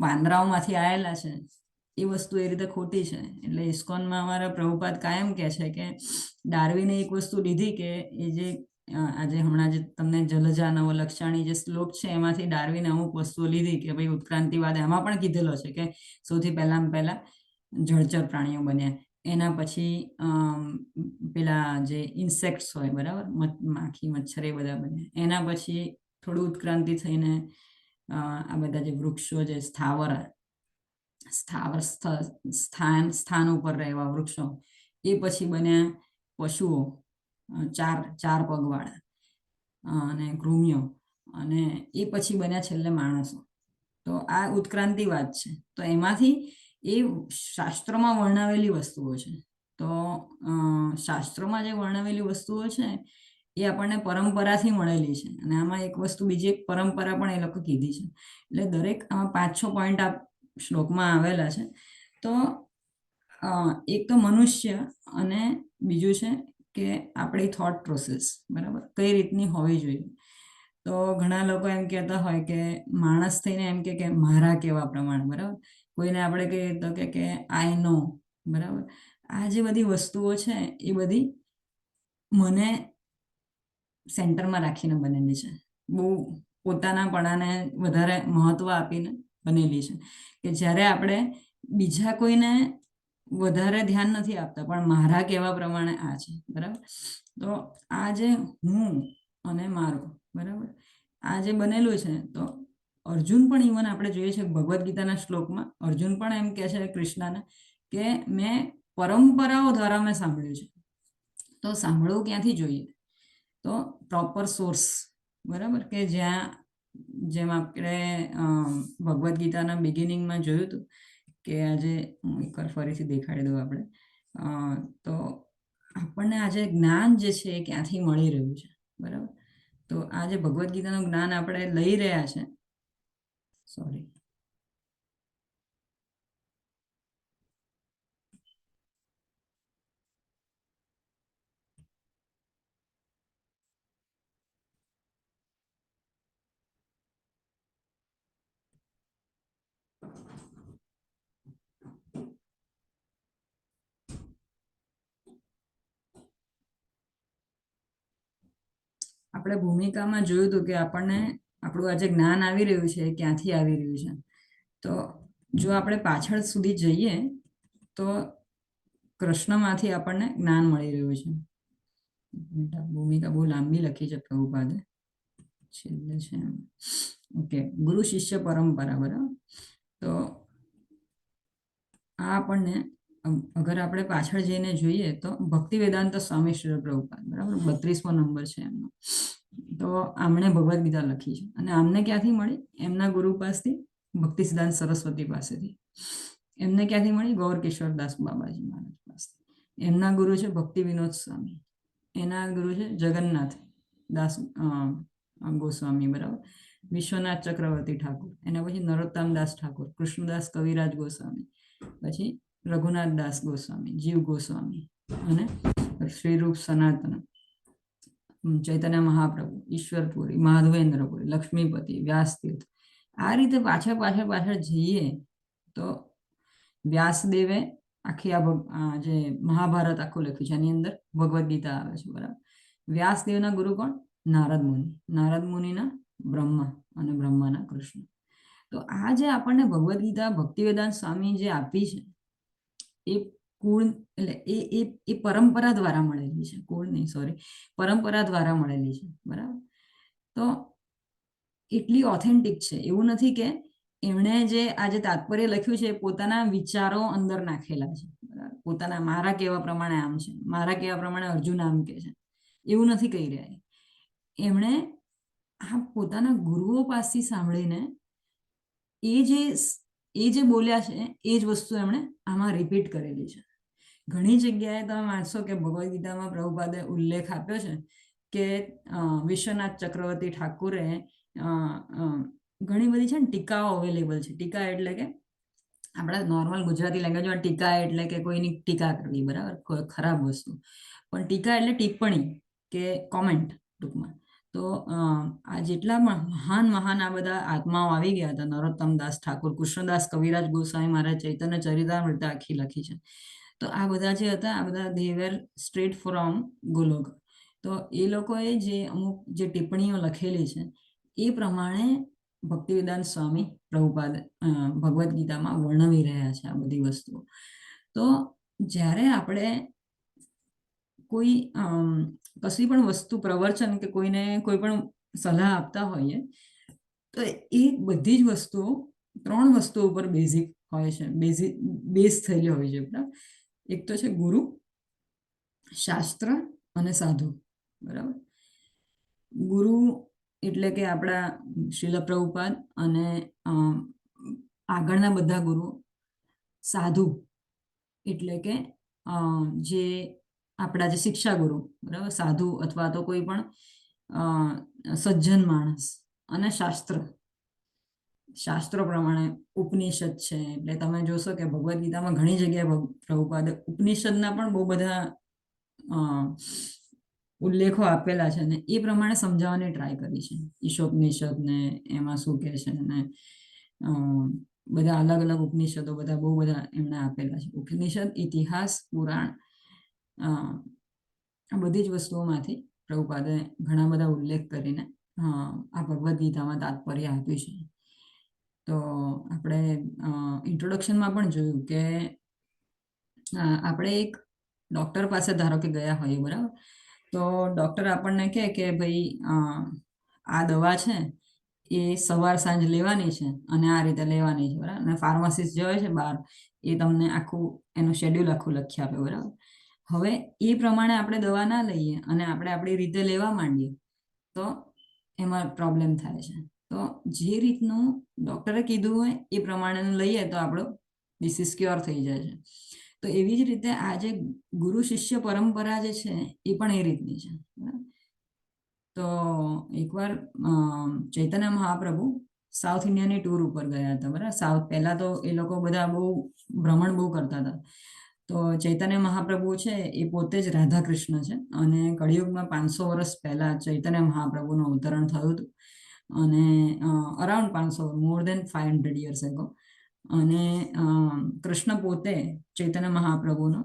વાંદરાઓમાંથી આવેલા છે, એ વસ્તુ એ રીતે ખોટી છે. એટલે ઇસ્કોનમાં અમારા પ્રભુપાદ કાયમ કહે છે કે ડાર્વિને એક વસ્તુ લીધી કે એ જે આજે હમણાં જે તમને જલજા નવલક્ષાણી જે શ્લોક છે એમાંથી ડાર્વિને અમુક વસ્તુઓ લીધી કે ભાઈ ઉત્ક્રાંતિવાદ એમાં પણ કીધેલો છે કે સૌથી પહેલા જળચર પ્રાણીઓ બન્યા, એના પછી પેલા જે ઇન્સેક્ટ્સ હોય, બરાબર, માખી, મચ્છર, એ બધા બન્યા, એના પછી થોડું ઉત્ક્રાંતિ થઈને આ બધા જે વૃક્ષો, જે સ્થાવર સ્થાન ઉપર રહેવા વૃક્ષો, એ પછી બન્યા પશુઓ, ચાર પગવાળા અને કૃમિઓ, અને એ પછી બન્યા છેલ્લે માણસો. તો આ ઉત્ક્રાંતિવાદ છે. તો એમાંથી એ શાસ્ત્રોમાં વર્ણવેલી વસ્તુઓ છે. તો શાસ્ત્રોમાં જે વર્ણવેલી વસ્તુઓ છે એ આપણને પરંપરાથી મળેલી છે. અને આમાં એક વસ્તુ, બીજી એક પરંપરા પણ એ લોકો કીધી છે. એટલે દરેક 5-6 પોઈન્ટ આ શ્લોકમાં આવેલા છે. તો એક તો મનુષ્ય, અને બીજું છે કે આપણી થોટ પ્રોસેસ બરાબર કઈ રીતની હોવી જોઈએ. તો ઘણા લોકો એમ કહેતા હોય કે માણસ થઈને એમ કે મારા કેવા પ્રમાણે, બરાબર. કોઈને આપણે કહીએ તો કે આઈ નો, બરાબર. આ જે બધી વસ્તુઓ છે એ બધી મને સેન્ટરમાં રાખીને બનેલી છે. બહુ પોતાનાપણાને વધારે મહત્વ આપીને બનેલી છે. કે જ્યારે આપણે બીજા કોઈને વધારે ધ્યાન નથી આપતા, પણ મારા કહેવા પ્રમાણે આ છે, બરાબર. તો આ જે હું અને મારું, બરાબર, આ જે બનેલું છે. તો અર્જુન પણ ઇવન આપણે જોઈએ છે ભગવદ્ ગીતાના શ્લોકમાં, અર્જુન પણ એમ કહે છે કૃષ્ણને કે મેં પરંપરાઓ દ્વારા મેં સાંભળ્યું છે. તો સાંભળવું ક્યાંથી જોઈએ? તો પ્રોપર સોર્સ, બરાબર. કે જેમ આપણે ભગવદ્ ગીતાના બિગિનિંગમાં જોયું હતું કે આજે હું એકવાર ફરીથી દેખાડી દઉં આપણે, તો આપણને આજે જ્ઞાન જે છે એ ક્યાંથી મળી રહ્યું છે, બરાબર. તો આ જે ભગવદ્ ગીતાનું જ્ઞાન આપણે લઈ રહ્યા છે, સોરી, આપણે ભૂમિકામાં જોયું હતું કે આપણને આપણું આજે જ્ઞાન આવી રહ્યું છે ક્યાંથી આવી રહ્યું છે. તો જો આપણે પાછળ સુધી જઈએ તો કૃષ્ણમાંથી આપણને જ્ઞાન મળી રહ્યું છે. ભૂમિકા બહુ લાંબી લખી છે પ્રભુપાદે, છેલ્લે છે ઓકે, ગુરુ શિષ્ય પરંપરા, બરાબર. તો આ આપણને અગર આપણે પાછળ જઈને જોઈએ તો ભક્તિ વેદાંત સ્વામી શ્રી પ્રભુપાદ, બરાબર, 32મો નંબર છે એમનો. તો આમણે ભગવદ્ ગીતા લખી છે. અને આમને ક્યાંથી મળી? એમના ગુરુ પાસેથી, ભક્તિ સિદ્ધાંત સરસ્વતી પાસેથી. એમને ક્યાંથી મળી? ગૌર કિશોરદાસ બાબાજી મહારાજ પાસે. એમના ગુરુ છે ભક્તિ વિનોદ સ્વામી. એના ગુરુ છે જગન્નાથ દાસ ગોસ્વામી, બરાબર. વિશ્વનાથ ચક્રવર્તી ઠાકુર, એના પછી નરોત્તમ દાસ ઠાકુર, કૃષ્ણદાસ કવિરાજ ગોસ્વામી, પછી રઘુનાથ દાસ ગોસ્વામી, જીવ ગોસ્વામી, અને શ્રીરૂપ સનાતન, ચૈતન્ય મહાપ્રભુ, ઈશ્વરપુરી, માધવેન્દ્રપુરી, લક્ષ્મીપતિ, વ્યાસતીર્થ. આ રીતે પાછળ જઈએ તો વ્યાસદેવે આખી આ જે મહાભારત આખું લખ્યું છે, એની અંદર ભગવદ્ ગીતા આવે છે, બરાબર. વ્યાસદેવના ગુરુ કોણ? નારદ મુનિ. નારદ મુનિના બ્રહ્મા, અને બ્રહ્માના કૃષ્ણ. તો આ જે આપણને ભગવદ્ ગીતા ભક્તિ વેદાંત સ્વામી જે આપી છે એ કુળ, એટલે એ પરંપરા દ્વારા મળેલી છે. કુળ નહીં, સોરી, પરંપરા દ્વારા મળેલી છે, બરાબર. તો એટલી ઓથેન્ટિક છે. એવું નથી કે એમણે જે આજે તાત્પર્ય લખ્યું છે પોતાના વિચારો અંદર નાખેલા છે, બરાબર. પોતાના મારા કહેવા પ્રમાણે આમ છે, મારા કહેવા પ્રમાણે અર્જુન આમ કે છે, એવું નથી કહી રહ્યા. એમણે આ પોતાના ગુરુઓ પાસેથી સાંભળીને એ જે બોલ્યા છે એ જ વસ્તુ એમણે આમાં રિપીટ કરેલી છે. ઘણી જગ્યાએ તમે વાંચશો કે ભગવદ્ ગીતામાં પ્રભુપાદે ઉલ્લેખ આપ્યો છે કે વિશ્વનાથ ચક્રવર્તી ઠાકુરે ઘણી બધી છે ને ટીકાઓ અવેલેબલ છે. ટીકા એટલે કે આપણા નોર્મલ ગુજરાતી લેંગ્વેજમાં ટીકા એટલે કે કોઈની ટીકા કરવી, બરાબર, કોઈ ખરાબ વસ્તુ. પણ ટીકા એટલે ટિપ્પણી કે કોમેન્ટ ટૂંકમાં. તો આ જેટલા મહાન આ બધા આત્માઓ આવી ગયા હતા, નરોત્તમ દાસ ઠાકુર, કૃષ્ણદાસ કવિરાજ ગોસ્વામી મહારાજ, ચૈતન્ય ચરિતામૃત આખી લખી છે. તો આ બધા જે હતા, આ બધા they were straight from Golok. તો એ લોકોએ જે અમુક જે ટિપ્પણીઓ લખેલી છે એ પ્રમાણે ભક્તિ વેદાંત સ્વામી પ્રભુપાદ ભગવદ્ ગીતામાં વર્ણવી રહ્યા છે આ બધી વસ્તુઓ. તો જ્યારે આપણે કોઈ કશી પણ વસ્તુ પ્રવચન કે કોઈને કોઈ પણ સલાહ આપતા હોઈએ તો એ બધી જ વસ્તુઓ 3 વસ્તુઓ ઉપર બેઝિક હોય છે, બેઝ થયેલી હોય છે, બરાબર. એક તો છે ગુરુ, શાસ્ત્ર અને સાધુ. બરાબર. ગુરુ એટલે કે આપણા શ્રીલ પ્રભુપાદ અને આગળના બધા ગુરુ. સાધુ એટલે કે જે આપણા જે શિક્ષા ગુરુ, બરાબર, સાધુ અથવા તો કોઈ પણ સજ્જન માણસ. અને શાસ્ત્રો પ્રમાણે ઉપનિષદ છે. એટલે તમે જોશો કે ભગવદ્ ગીતામાં ઘણી જગ્યાએ પ્રભુપાદ ઉપનિષદના પણ બહુ બધા ઉલ્લેખો આપેલા છે ને એ પ્રમાણે સમજાવવાની ટ્રાય કરી છે. ઈશોપનિષદ ને એમાં શું કહે છે ને બધા અલગ અલગ ઉપનિષદો બધા બહુ બધા એમણે આપેલા છે. ઉપનિષદ, ઇતિહાસ, પુરાણ, આ બધી જ વસ્તુઓમાંથી પ્રભુપાદે ઘણા બધા ઉલ્લેખ કરીને આ ભગવદ્ ગીતામાં તાત્પર્ય આપ્યું છે. તો આપણે ઇન્ટ્રોડક્શનમાં પણ જોયું કે આપણે એક ડૉક્ટર પાસે ધારો કે ગયા હોઈએ, બરાબર, તો ડૉક્ટર આપણને કહે કે ભાઈ આ દવા છે એ સવાર સાંજ લેવાની છે અને આ રીતે લેવાની છે, બરાબર. અને ફાર્માસિસ્ટ જે હોય છે બહાર એ તમને આખું એનું શેડ્યુલ આખું લખી આપે, બરાબર. હવે એ પ્રમાણે આપણે દવા ના લઈએ અને આપણે આપણી રીતે લેવા માંડીએ તો એમાં પ્રોબ્લેમ થાય છે. તો જે રીતનું ડૉક્ટરે કીધું હોય એ પ્રમાણેનું લઈએ તો આપણો ડિસીઝ ક્યોર થઈ જાય છે. તો એવી જ રીતે આ જે ગુરુ શિષ્ય પરંપરા જે છે એ પણ એ રીતની છે. તો એકવાર ચૈતન્ય મહાપ્રભુ સાઉથ ઇન્ડિયાની ટૂર ઉપર ગયા હતા, બરાબર. સાઉથ પહેલા તો એ લોકો બધા બહુ ભ્રમણ બહુ કરતા હતા. તો ચૈતન્ય મહાપ્રભુ છે એ પોતે જ રાધા કૃષ્ણ છે અને કળિયુગમાં 500 વર્ષ પહેલા ચૈતન્ય મહાપ્રભુનું અવતરણ થયું હતું. અને અરાઉન્ડ 500, મોર દેન 500 years ago. અને કૃષ્ણ પોતે ચૈતન્ય મહાપ્રભુનો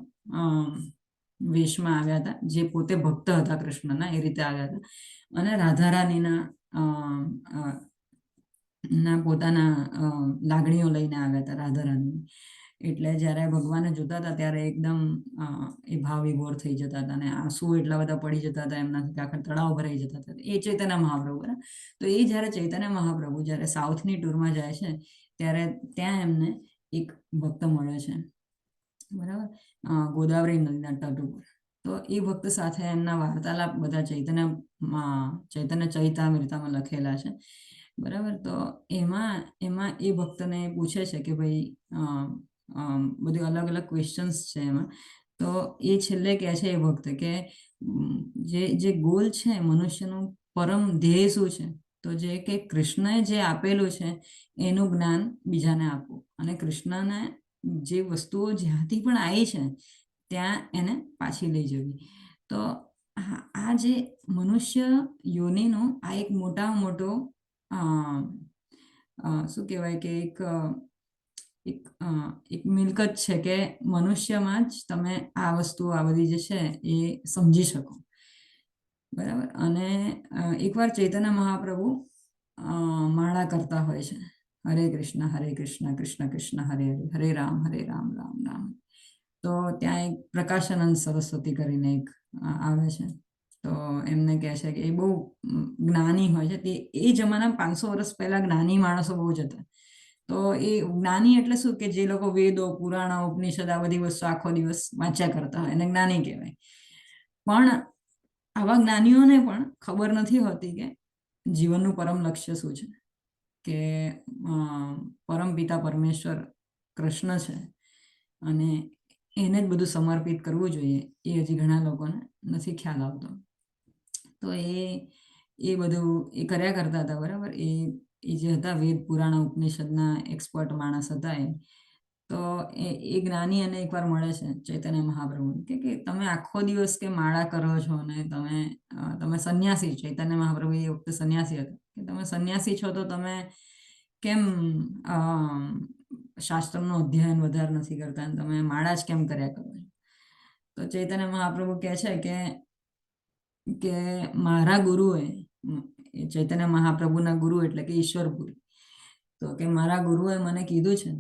વેશમાં આવ્યા હતા, જે પોતે ભક્ત હતા કૃષ્ણના, એ રીતે આવ્યા હતા. અને રાધારાણીના પોતાના લાગણીઓ લઈને આવ્યા હતા, રાધારાણી. એટલે જ્યારે ભગવાને જોતા હતા ત્યારે એકદમ એ ભાવ વિભોર થઈ જતા હતા અને આંસુ એટલા બધા પડી જતા હતા એમનાથી કે આખા તળાવ ભરાઈ જતા હતા. એ ચૈતન્ય મહાપ્રભુ, બરાબર. તો એ જ્યારે ચૈતન્ય મહાપ્રભુ જ્યારે સાઉથની ટૂરમાં જાય છે ત્યારે ત્યાં એમને એક ભક્ત મળે છે, બરાબર, ગોદાવરી નદીના તટ ઉપર. તો એ ભક્ત સાથે એમના વાર્તાલાપ બધા ચૈતન્ય ચરિતામૃતમાં લખેલા છે, બરાબર. તો એમાં એ ભક્તને પૂછે છે કે ભાઈ બધી અલગ અલગ ક્વેશ્ચન્સ છે એમાં. તો એ છેલ્લે કહે છે એ ભક્ત કે જે ગોલ છે મનુષ્યનું પરમ ધ્યેય શું છે? તો જે કે કૃષ્ણએ જે આપેલું છે એનું જ્ઞાન બીજાને આપવું અને કૃષ્ણને જે વસ્તુઓ જ્યાંથી પણ આવી છે ત્યાં એને પાછી લઈ જવી. તો આ જે મનુષ્ય યોનિનો આ એક મોટામાં મોટો શું કહેવાય કે એક મિલકત છે કે મનુષ્યમાં જ તમે આ વસ્તુઓ આ બધી જે છે એ સમજી શકો, બરાબર. અને એકવાર ચૈતન્ય મહાપ્રભુ માળા કરતા હોય છે, હરે કૃષ્ણ કૃષ્ણ કૃષ્ણ હરે હરે, હરે રામ રામ રામ. તો ત્યાં એક પ્રકાશાનંદ સરસ્વતી કરીને એક આવે છે. તો એમને કહે છે કે એ બહુ જ્ઞાની હોય છે. એ જમાનામાં 500 વર્ષ પહેલા જ્ઞાની માણસો બહુ જ હતા. તો એ જ્ઞાની એટલે શું કે જે લોકો વેદો, પુરાણો, ઉપનિષદ આ બધી વસ્તુ આખો દિવસ વાંચ્યા કરતા હોય એને જ્ઞાની કહેવાય. પણ આવા જ્ઞાનીઓને પણ ખબર નથી હોતી કે જીવનનું પરમ લક્ષ્ય શું છે, કે પરમ પિતા પરમેશ્વર કૃષ્ણ છે અને એને જ બધું સમર્પિત કરવું જોઈએ. એ હજી ઘણા લોકોને નથી ખ્યાલ આવતો. તો એ બધું એ કર્યા કરતા હતા, બરાબર. એ જે હતા વેદ પુરાણ ઉપનિષદના એક્સપર્ટ માણસ હતા એ. તો એ જ્ઞાની એને એકવાર મળે છે ચૈતન્ય મહાપ્રભુ કે તમે આખો દિવસ કે માળા કરો છો ને તમે સંન્યાસી. ચૈતન્ય મહાપ્રભુ એ વખતે સંન્યાસી હતા કે તમે સંન્યાસી છો તો તમે કેમ શાસ્ત્રનું અધ્યયન વધારે નથી કરતા અને તમે માળા જ કેમ કર્યા કરો છો? તો ચૈતન્ય મહાપ્રભુ કહે છે કે મારા ગુરુએ, ચૈતન્ય મહાપ્રભુના ગુરુ એટલે કે ઈશ્વરપુરી, તો કે મારા ગુરુએ મને કીધું છે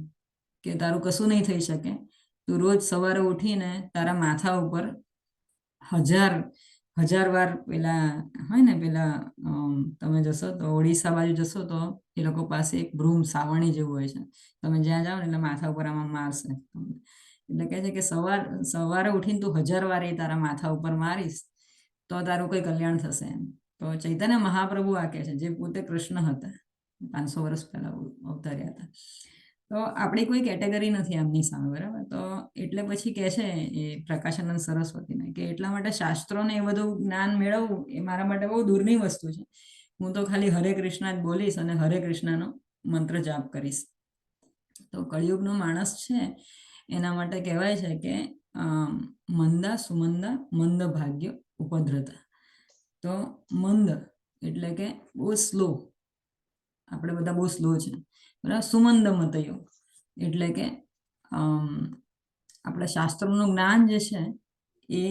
કે તારું કશું નહીં થઈ શકે. તું રોજ સવારે ઉઠીને તારા માથા ઉપર 1000 વાર પેલા હોય ને પેલા તમે જશો તો ઓડિશા બાજુ જશો તો એ લોકો પાસે એક બ્રૂમ સાવરણી જેવું હોય છે. તમે જ્યાં જાઓ ને એટલે માથા ઉપર આમાં મારશે એટલે કહે છે કે સવારે ઉઠીને તું 1000 વાર એ તારા માથા ઉપર મારીશ તો તારું કોઈ કલ્યાણ થશે એમ. તો ચૈતન્ય મહાપ્રભુ આ કહે છે, જે પોતે કૃષ્ણ હતા, 500 વર્ષ પહેલા અવતર્યા હતા. તો આપણી કોઈ કેટેગરી નથી આમની સામે, બરાબર. તો એટલે પછી કહે છે એ પ્રકાશાનંદ સરસ્વતીને કે એટલા માટે શાસ્ત્રોને એ બધું જ્ઞાન મેળવવું એ મારા માટે બહુ દૂરની વસ્તુ છે. હું તો ખાલી હરે કૃષ્ણ જ બોલીશ અને હરે કૃષ્ણનો મંત્ર જાપ કરીશ. તો કળિયુગનો માણસ છે એના માટે કહેવાય છે કે મંદા સુમંદા મંદ ભાગ્ય ઉપદ્રતા. તો મંદ એટલે કે બહુ સ્લો, આપણે બધા બહુ સ્લો છે, બરાબર. સુમંદ મતયો એટલે કે આપણા શાસ્ત્રોનું જ્ઞાન જે છે એ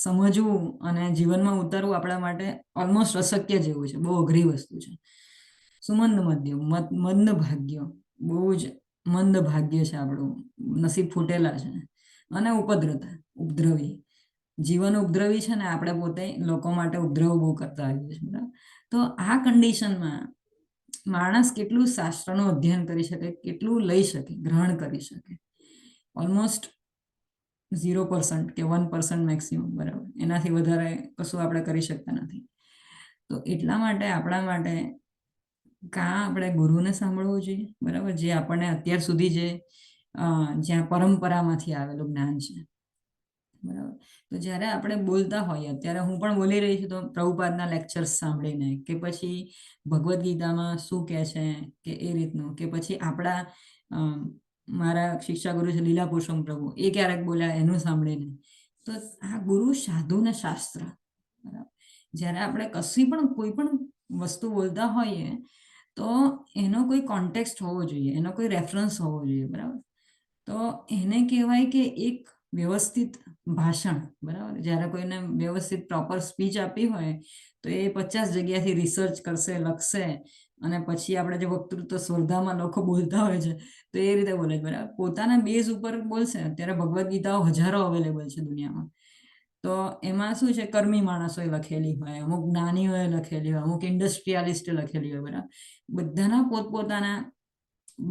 સમજવું અને જીવનમાં ઉતારવું આપણા માટે ઓલમોસ્ટ અશક્ય જેવું છે, બહુ અઘરી વસ્તુ છે. સુમંદ મધ્ય મંદ ભાગ્ય, બહુ જ મંદ ભાગ્ય છે આપણું, નસીબ ફૂટેલા છે. અને ઉપદ્રતા, ઉપદ્રવી, જીવન ઉપદ્રવી છે ને આપણે પોતે લોકો માટે ઉપદ્રવ બહુ કરતા આવીએ છીએ, બરાબર. તો આ કન્ડિશનમાં માણસ કેટલું શાસ્ત્રનું અધ્યયન કરી શકે, કેટલું લઈ શકે, ગ્રહણ કરી શકે? ઓલમોસ્ટ 0% કે 1% મેક્સિમમ, બરાબર. એનાથી વધારે કશું આપણે કરી શકતા નથી. તો એટલા માટે આપણા માટે આપણે ગુરુને સાંભળવું જોઈએ, બરાબર, જે આપણને અત્યાર સુધી જ્યાં પરંપરામાંથી આવેલું જ્ઞાન છે, બરાબર. તો જ્યારે આપણે બોલતા હોઈએ, અત્યારે હું પણ બોલી રહી છું તો પ્રભુપાદના લેક્ચર્સ સાંભળીને, કે પછી ભગવદ્ ગીતામાં શું કહે છે કે એ રીતનું, કે પછી આપણા મારા શિક્ષા ગુરુ છે લીલા પુરુષોત્તમ પ્રભુ, એ ક્યારેક બોલ્યા એનું સાંભળીને, તો આ ગુરુ સાધુ ને શાસ્ત્ર, બરાબર. જ્યારે આપણે કશી પણ કોઈ પણ વસ્તુ બોલતા હોઈએ તો એનો કોઈ કોન્ટેક્સ્ટ હોવો જોઈએ, એનો કોઈ રેફરન્સ હોવો જોઈએ, બરાબર. તો એને કહેવાય કે એક વ્યવસ્થિત ભાષણ, બરાબર. જ્યારે કોઈને વ્યવસ્થિત પ્રોપર સ્પીચ આપી હોય તો એ 50 જગ્યાથી રિસર્ચ કરશે, લખશે, અને પછી આપણે જે વક્તૃત્વ સ્પર્ધામાં લોકો બોલતા હોય છે તો એ રીતે બોલે, બરાબર. પોતાના બેઝ ઉપર બોલશે. અત્યારે ભગવદ્ ગીતાઓ હજારો અવેલેબલ છે દુનિયામાં. તો એમાં શું છે, કર્મી માણસોએ લખેલી હોય, અમુક જ્ઞાનીઓએ લખેલી હોય, અમુક ઇન્ડસ્ટ્રીયાલિસ્ટે લખેલી હોય, બરાબર. બધાના પોતપોતાના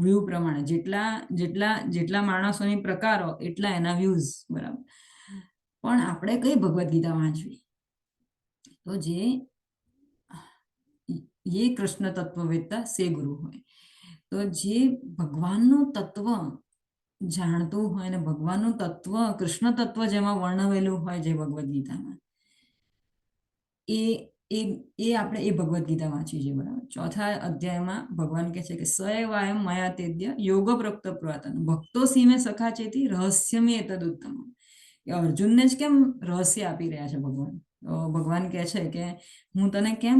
વ્યૂ પ્રમાણે, જેટલા માણસોની પ્રકારો એટલા એના વ્યૂઝ, બરાબર. પણ આપણે કઈ ભગવદ્ ગીતા વાંચવી? તો જે કૃષ્ણ તત્વવેત્તા સે ગુરુ હોય, તો જે ભગવાનનું તત્વ જાણતું હોય ને ભગવાનનું તત્વ, કૃષ્ણ તત્વ જેમાં વર્ણવેલું હોય જે ભગવદ્ ગીતામાં, આપણે એ ભગવદ્ ગીતા વાંચવી છે, બરાબર. 4થા અધ્યાયમાં ભગવાન કહે છે કે સ એવાયમ મયા તેદ્ય યોગ પ્રોક્ત પુરાતન ભક્તો સીમે સખાચેતી રહસ્યમે એતદુત્તમ. અર્જુનને જ કેમ રહસ્ય આપી રહ્યા છે ભગવાન? તો ભગવાન કહે છે કે હું તને કેમ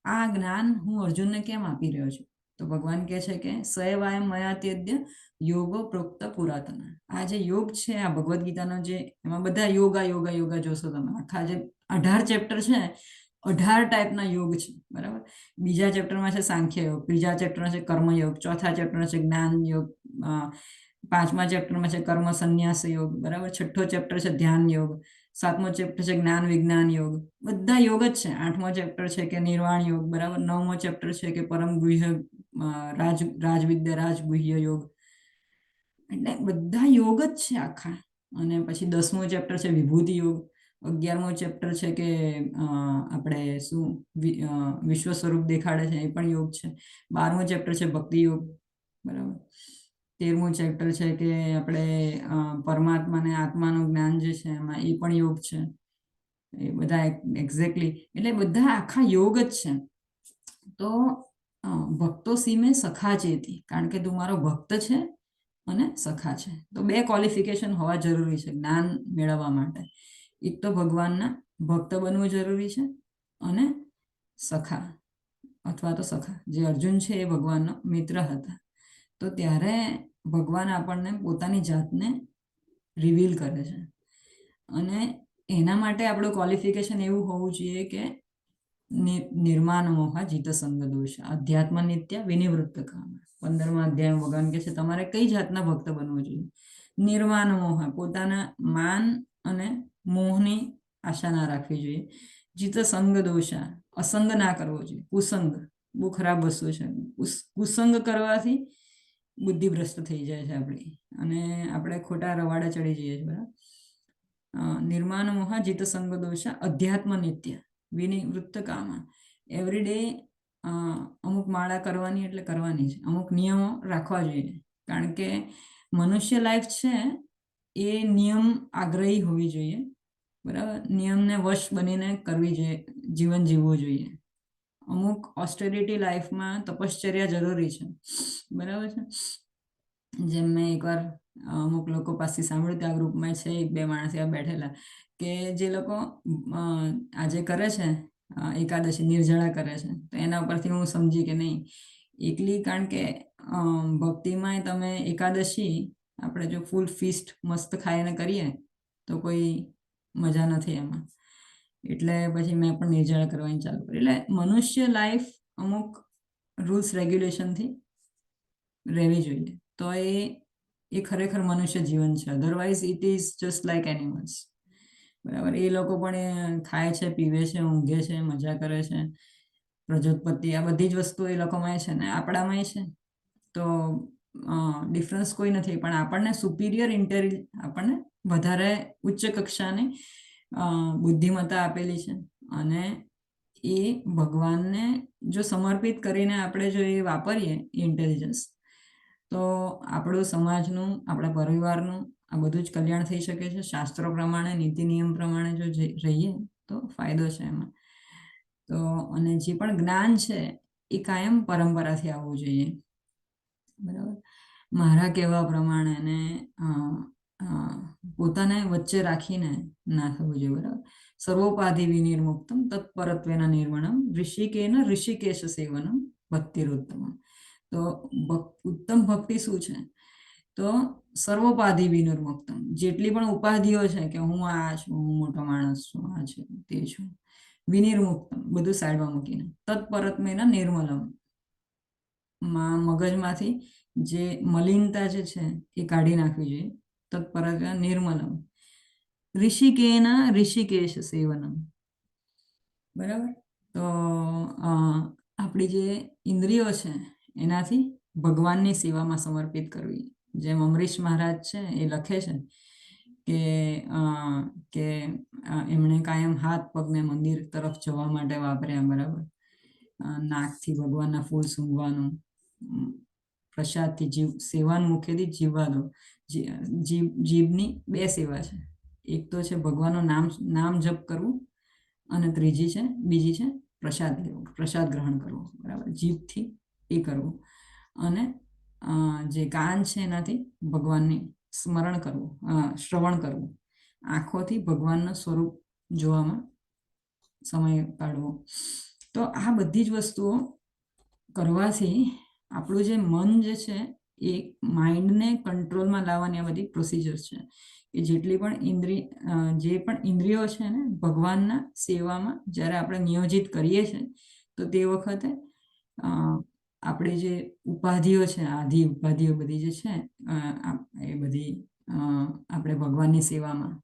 આ જ્ઞાન હું અર્જુનને કેમ આપી રહ્યો છું? તો ભગવાન કહે છે કે સયવાયમ મયા તેદ્ય યોગો પ્રોક્ત પુરાતન. આ જે યોગ છે, આ ભગવદ્ ગીતાનો જે, એમાં બધા યોગા જોશો તમે. આખા જે 18 ચેપ્ટર છે, 18 ટાઈપના યોગ છે, બરાબર. બીજા ચેપ્ટરમાં છે સાંખ્ય યોગ, ત્રીજા ચેપ્ટરમાં છે કર્મયોગ, ચોથા ચેપ્ટરમાં છે જ્ઞાન યોગ, 5મા ચેપ્ટરમાં છે કર્મ સંન્યાસ યોગ, બરાબર. 6થો ચેપ્ટર છે ધ્યાન યોગ, 7મો ચેપ્ટર છે જ્ઞાન વિજ્ઞાન યોગ. બધા યોગ જ છે. 8મો ચેપ્ટર છે કે નિર્વાણ યોગ, બરાબર. 9મો ચેપ્ટર છે કે પરમ ગુહ્ય રાજવિદ્યા રાજગુહ્ય યોગ. એટલે બધા યોગ જ છે આખા. અને પછી 10મો ચેપ્ટર છે વિભૂતિ યોગ, 11મો ચેપ્ટર છે કે આપણે શું વિશ્વ સ્વરૂપ દેખાડે છે, એ પણ યોગ છે. 12મો ચેપ્ટર છે ભક્તિ યોગ, બરાબર. 13મું ચેપ્ટર છે કે આપણે પરમાત્મા ને આત્માનું જ્ઞાન જે છે એમાં, એ પણ યોગ છે. એ બધા એક્ઝેક્ટલી, એટલે બધા આખા યોગ જ છે. તો ભક્તો સીમે સખા ચેતી, કારણ કે તું મારો ભક્ત છે અને સખા છે. તો 2 ક્વોલિફિકેશન હોવા જરૂરી છે જ્ઞાન મેળવવા માટે. એક તો ભગવાનના ભક્ત બનવું જરૂરી છે, અને સખા અથવા તો સખા, જે અર્જુન છે એ ભગવાનનો મિત્ર હતા. તો ત્યારે ભગવાન આપણને પોતાની જાતને રિવીલ કરે છે, અને એના માટે આપણું ક્વોલિફિકેશન એવું હોવું જોઈએ કે નિર્માણ મોહ જીત સંગ દોષ અધ્યાત્મ નિત્ય વિનિવૃત્ત કામ. 15મા અધ્યાય ભગવાન કહે છે તમારે કઈ જાતના ભક્ત બનવું જોઈએ? નિર્માણ મોહ, પોતાના માન અને મોહની આશા ના રાખવી જોઈએ. જીત સંગ દોષા, અસંગ ના કરવો જોઈએ. કુસંગ બહુ ખરાબ વસ્તુ છે. કુસંગ કરવાથી બુદ્ધિભ્રષ્ટ થઈ જાય છે આપણી, અને આપણે ખોટા રવાડે ચડી જઈએ છીએ, બરાબર. નિર્માણ મોહ જીત સંગ દોષ અધ્યાત્મ નિત્ય વિનિવૃત્ત કામ. એવરી ડે અમુક માળા કરવાની એટલે કરવાની છે, અમુક નિયમો રાખવા જોઈએ, કારણ કે મનુષ્ય લાઈફ છે એ નિયમ આગ્રહી હોવી જોઈએ, બરાબર. નિયમને વશ બનીને કરવી જોઈએ, જીવન જીવવું જોઈએ. અમુક ઓસ્ટેરિટી લાઈફમાં તપશ્ચર્યા જરૂરી છે, બરાબર છે. જેમ મેં એકવાર અમુક લોકો પાસે સાંભળ્યું, ત્યાં ગ્રુપમાં છે 1-2 માણસ એવા બેઠેલા કે જે લોકો આજે કરે છે એકાદશી નિર્જળા કરે છે, તો એના ઉપરથી હું સમજી કે નહીં એકલી, કારણ કે ભક્તિમાં તમે એકાદશી આપણે જો ફૂલ ફીસ્ટ મસ્ત ખાઈને કરીએ તો કોઈ મજા નથી એમાં. એટલે પછી મેં પણ નિર્જળા કરવાની ચાલુ કરી. એટલે મનુષ્ય લાઈફ અમુક રૂલ્સ રેગ્યુલેશનથી રહેવી જોઈએ, તો એ ખરેખર મનુષ્ય જીવન છે. Otherwise it is just like animals, બરાબર. એ લોકો પણ ખાય છે, પીવે છે, ઊંઘે છે, મજા કરે છે, પ્રજોત્પત્તિ, આ બધી જ વસ્તુ એ લોકોમાં છે ને આપણામાં છે. તો ડિફરન્સ કોઈ નથી, પણ આપણને સુપિરિયર આપણને વધારે ઉચ્ચ કક્ષાની બુદ્ધિમત્તા આપેલી છે, અને એ ભગવાનને જો સમર્પિત કરીને આપણે જો એ વાપરીએ ઇન્ટેલિજન્સ, તો આપણું સમાજનું, આપણા પરિવારનું આ બધું જ કલ્યાણ થઈ શકે છે. શાસ્ત્રો પ્રમાણે, નીતિ નિયમ પ્રમાણે જો રહીએ તો ફાયદો છે એમાં. તો અને જે પણ જ્ઞાન છે એ કાયમ પરંપરાથી આવવું જોઈએ, બરાબર. મારા કહેવા પ્રમાણે ને પોતાને વચ્ચે રાખીને ના થવું જોઈએ, બરાબર. સર્વોપાધિ વિનિર્મુક્તમ તત્પરત્વેના નિર્મણમ ઋષિકેન ઋષિકેશ સેવનમ ભક્તિરુત્તમ. તો ઉત્તમ ભક્તિ શું છે? તો સર્વોપાધિ વિનિર્મુક્તમ, જેટલી પણ ઉપાધિઓ છે કે હું આ છું, હું મોટો માણસ છું, આ છે તે છું, વિનિર્મુક્તમ, બધું સાઈડમાં મૂકીને તત્પરત્વેના નિર્મલમ, મગજમાંથી જે મલિનતા જે છે એ કાઢી નાખવી જોઈએ. તત્પરત્વેના નિર્મલમ ઋષિકેના ઋષિકેશ સેવનમ, બરાબર. તો આપણી જે ઇન્દ્રિયો છે એનાથી ભગવાનની સેવામાં સમર્પિત કરવી. જેમ અમરીશ મહારાજ છે એ લખે છે કે એમણે કાયમ હાથ પગને મંદિર તરફ જવા માટે વાપર્યા, બરાબર. નાકથી ભગવાનના ફૂલ સૂંઘવાનું, પ્રસાદથી સેવાનું, મુખેથી જીવવા દો. જીભની 2 સેવા છે, એક તો છે ભગવાનનું નામ જપ કરવું, અને બીજી છે પ્રસાદ લેવો, પ્રસાદ ગ્રહણ કરવો, બરાબર. જીભથી એ કરવું, અને જે કાન છે એનાથી ભગવાનની સ્મરણ કરવું, શ્રવણ કરવું, આંખોથી ભગવાનનું સ્વરૂપ જોવામાં સમય કાઢવો. તો આ બધી જ વસ્તુઓ કરવાથી આપણું જે મન જે છે એ માઇન્ડને કંટ્રોલમાં લાવવાની આ બધી પ્રોસિજર છે, કે જેટલી પણ જે પણ ઇન્દ્રિયો છે ને ભગવાનના સેવામાં જ્યારે આપણે નિયોજિત કરીએ છીએ, તો તે વખતે આપણે જે ઉપાધિઓ છે, આધિ ઉપાધિઓ બધી જે છે એ બધી આપણે ભગવાનની સેવામાં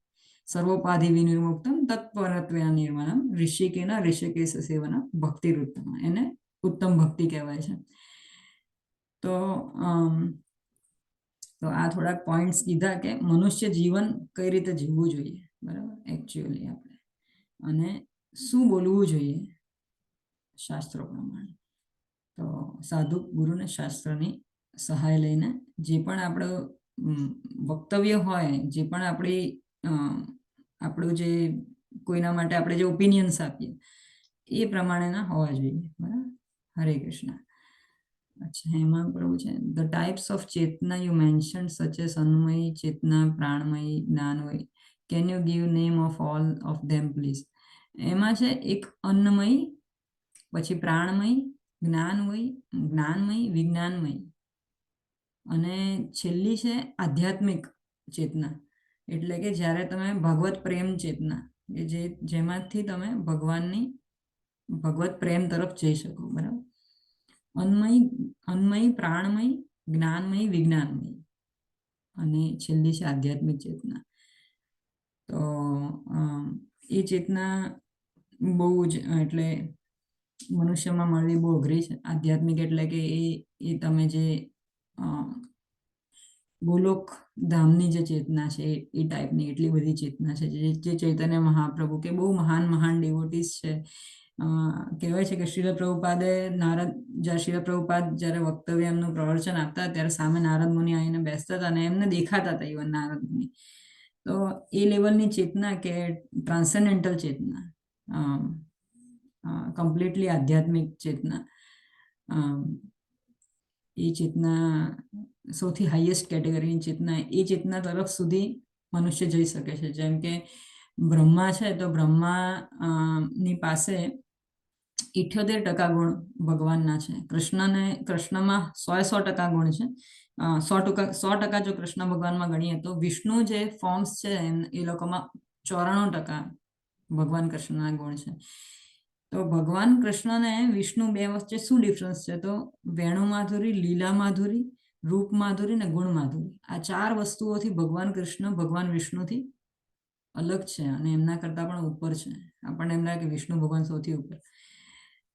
સર્વોપાધિ વિનિર્મુક્તમ તત્પરત્વેના નિર્મલમ ઋષિકેના ઋષિકેશ સેવના ભક્તિરુત્તમ, એને ઉત્તમ ભક્તિ કહેવાય છે. તો આ થોડાક પોઈન્ટ્સ કીધા કે મનુષ્ય જીવન કઈ રીતે જીવવું જોઈએ, બરાબર, એકચ્યુઅલી આપણે, અને શું બોલવું જોઈએ શાસ્ત્રો પ્રમાણે. તો સાધુ ગુરુને શાસ્ત્રની સહાય લઈને જે પણ આપણું વક્તવ્ય હોય, જે પણ આપણું જે કોઈના માટે આપણે જે ઓપિનિયન્સ આપીએ એ પ્રમાણેના હોવા જોઈએ, બરાબર. હરે કૃષ્ણ. અચ્છા, એમાં પ્રભુ છે ધ ટાઈપ્સ ઓફ ચેતના યુ મેન્શન સચ એસ અન્નમયી, ચેતના, પ્રાણમયી, જ્ઞાનમયી. Can you give name of all of them please? એમાં છે એક અન્નમયી, પછી પ્રાણમયી, જ્ઞાનમયી, વિજ્ઞાનમયી, અને છેલ્લી છે આધ્યાત્મિક ચેતના, એટલે કે જ્યારે તમે ભગવત પ્રેમ ચેતના, કે જેમાંથી તમે ભગવત પ્રેમ તરફ જઈ શકો, બરાબર. અન્નમયી, પ્રાણમયી, જ્ઞાનમયી, વિજ્ઞાનમયી, અને છેલ્લી છે આધ્યાત્મિક ચેતના. તો એ ચેતના બહુ જ, એટલે મનુષ્યમાં મળવી બહુ અઘરી છે. આધ્યાત્મિક એટલે કે એ તમે જે અ, ગોલોક ધામની જે ચેતના છે એ ટાઈપની એટલી બધી ચેતના છે જે ચૈતન્ય મહાપ્રભુ કે બહુ મહાન ડિવોટીસ છે. કહેવાય છે કે શ્રીલ પ્રભુપાદે શ્રીલ પ્રભુપાદ જ્યારે વક્તવ્ય એમનું પ્રવચન આપતા ત્યારે સામે નારદ મુનિ આવીને બેસતા હતા અને એમને દેખાતા હતા ઇવન નારદ મુનિ. તો એ લેવલની ચેતના કે ટ્રાન્સેન્ડેન્ટલ ચેતના, કમ્પ્લીટલી આધ્યાત્મિક ચેતના, એ ચેતના સૌથી હાઈએસ્ટ કેટેગરીની ચેતના, એ ચેતના તરફ સુધી મનુષ્ય જઈ શકે છે. જેમ કે બ્રહ્મા છે તો બ્રહ્મા ની પાસે 78% ગુણ ભગવાનના છે. કૃષ્ણમાં 100% ગુણ છે. 100% જો કૃષ્ણ ભગવાનમાં ગણીએ તો વિષ્ણુ જે ફોર્મ્સ છે એ લોકોમાં 94% ભગવાન કૃષ્ણના ગુણ છે. તો ભગવાન કૃષ્ણ અને વિષ્ણુ બે વચ્ચે શું ડિફરન્સ છે? તો વેણુ માધુરી, લીલા માધુરી, રૂપ માધુરી ને ગુણ માધુરી, આ 4 વસ્તુઓથી ભગવાન કૃષ્ણ ભગવાન વિષ્ણુથી અલગ છે અને એમના કરતા પણ ઉપર છે. આપણને એમ લાગે કે વિષ્ણુ ભગવાન સૌથી ઉપર.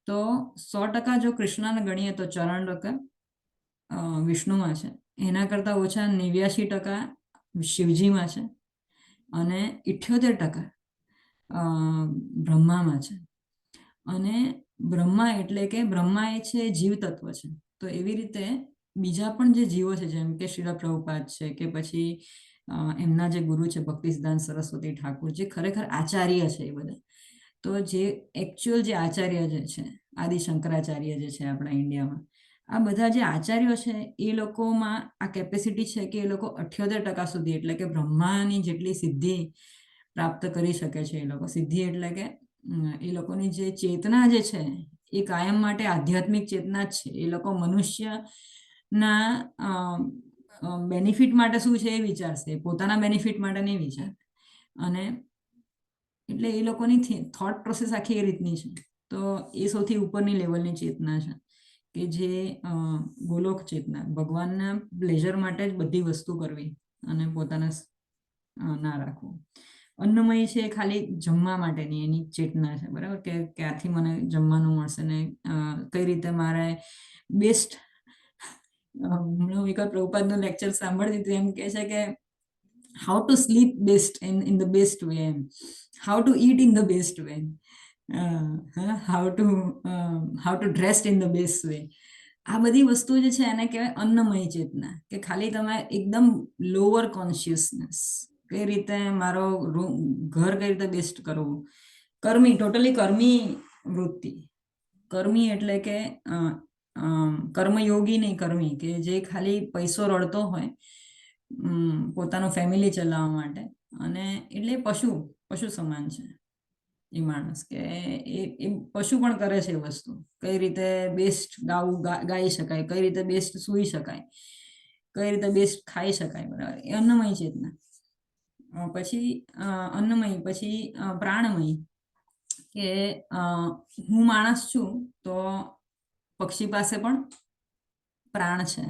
તો 100% જો કૃષ્ણને ગણીએ તો 94% વિષ્ણુમાં છે, એના કરતા ઓછા 89% શિવજીમાં છે અને 78% બ્રહ્મામાં છે. અને બ્રહ્મા એટલે કે બ્રહ્મા એ છે જીવ તત્વ છે. તો એવી રીતે બીજા પણ જે જીવો છે જેમ કે શ્રીલ પ્રભુપાદ છે કે પછી એમના જે ગુરુ છે ભક્તિસિદ્ધાંત સરસ્વતી ઠાકુર, જે ખરેખર આચાર્ય છે એ બધા, તો જે એકચ્યુઅલ જે આચાર્ય જે છે આદિ શંકરાચાર્ય જે છે આપણા ઇન્ડિયામાં, આ બધા જે આચાર્યો છે એ લોકોમાં આ કેપેસિટી છે કે એ લોકો 78% સુધી, એટલે કે બ્રહ્માની જેટલી સિદ્ધિ પ્રાપ્ત કરી શકે છે. એ લોકો સિદ્ધિ એટલે કે એ લોકોની જે ચેતના જે છે એ કાયમ માટે આધ્યાત્મિક ચેતના જ છે. એ લોકો મનુષ્યના બેનિફિટ માટે શું છે એ વિચારશે, પોતાના બેનિફિટ માટે નહીં વિચાર. અને એટલે એ લોકોની થોટ પ્રોસેસ આખી એ રીતની છે. તો એ સૌથી ઉપરની લેવલની ચેતના છે કે જે ગોલોક ચેતના, ભગવાનના પ્લેઝર માટે જ બધી વસ્તુ કરવી અને પોતાના ના રાખવું. અન્નમય છે ખાલી જમવા માટેની એની ચેતના છે, બરાબર, કે ક્યાંથી મને જમવાનું મળશે ને કઈ રીતે મારે બેસ્ટ. હું એક પ્રભુપાદનું લેક્ચર સાંભળતી હતી, એમ કે છે કે how to sleep best in the best way, how to eat in the best way, how to dress in the best way. આ બધી વસ્તુ જે છે એને કહેવાય અન્નમય ચેતના, કે ખાલી તમે એકદમ લોઅર કોન્શિયસનેસ, કઈ રીતે મારો ઘર કઈ રીતે બેસ્ટ કરવું, કર્મી, ટોટલી કર્મી વૃત્તિ. કર્મી એટલે કે કર્મયોગી નહીં, કર્મી કે જે ખાલી પૈસો રડતો હોય પોતાનું ફેમિલી ચલાવવા માટે, અને એટલે પશુ સમાન છે એ માણસ, કે એ પશુ પણ કરે છે એ વસ્તુ. કઈ રીતે બેસ્ટ ગાઈ શકાય, કઈ રીતે બેસ્ટ સૂઈ શકાય, કઈ રીતે બેસ્ટ ખાઈ શકાય, બરાબર, એ અન્નમય ચેતના. પછી અન્નમય, પછી પ્રાણમય, કે હું માણસ છું તો પક્ષી પાસે પણ પ્રાણ છે,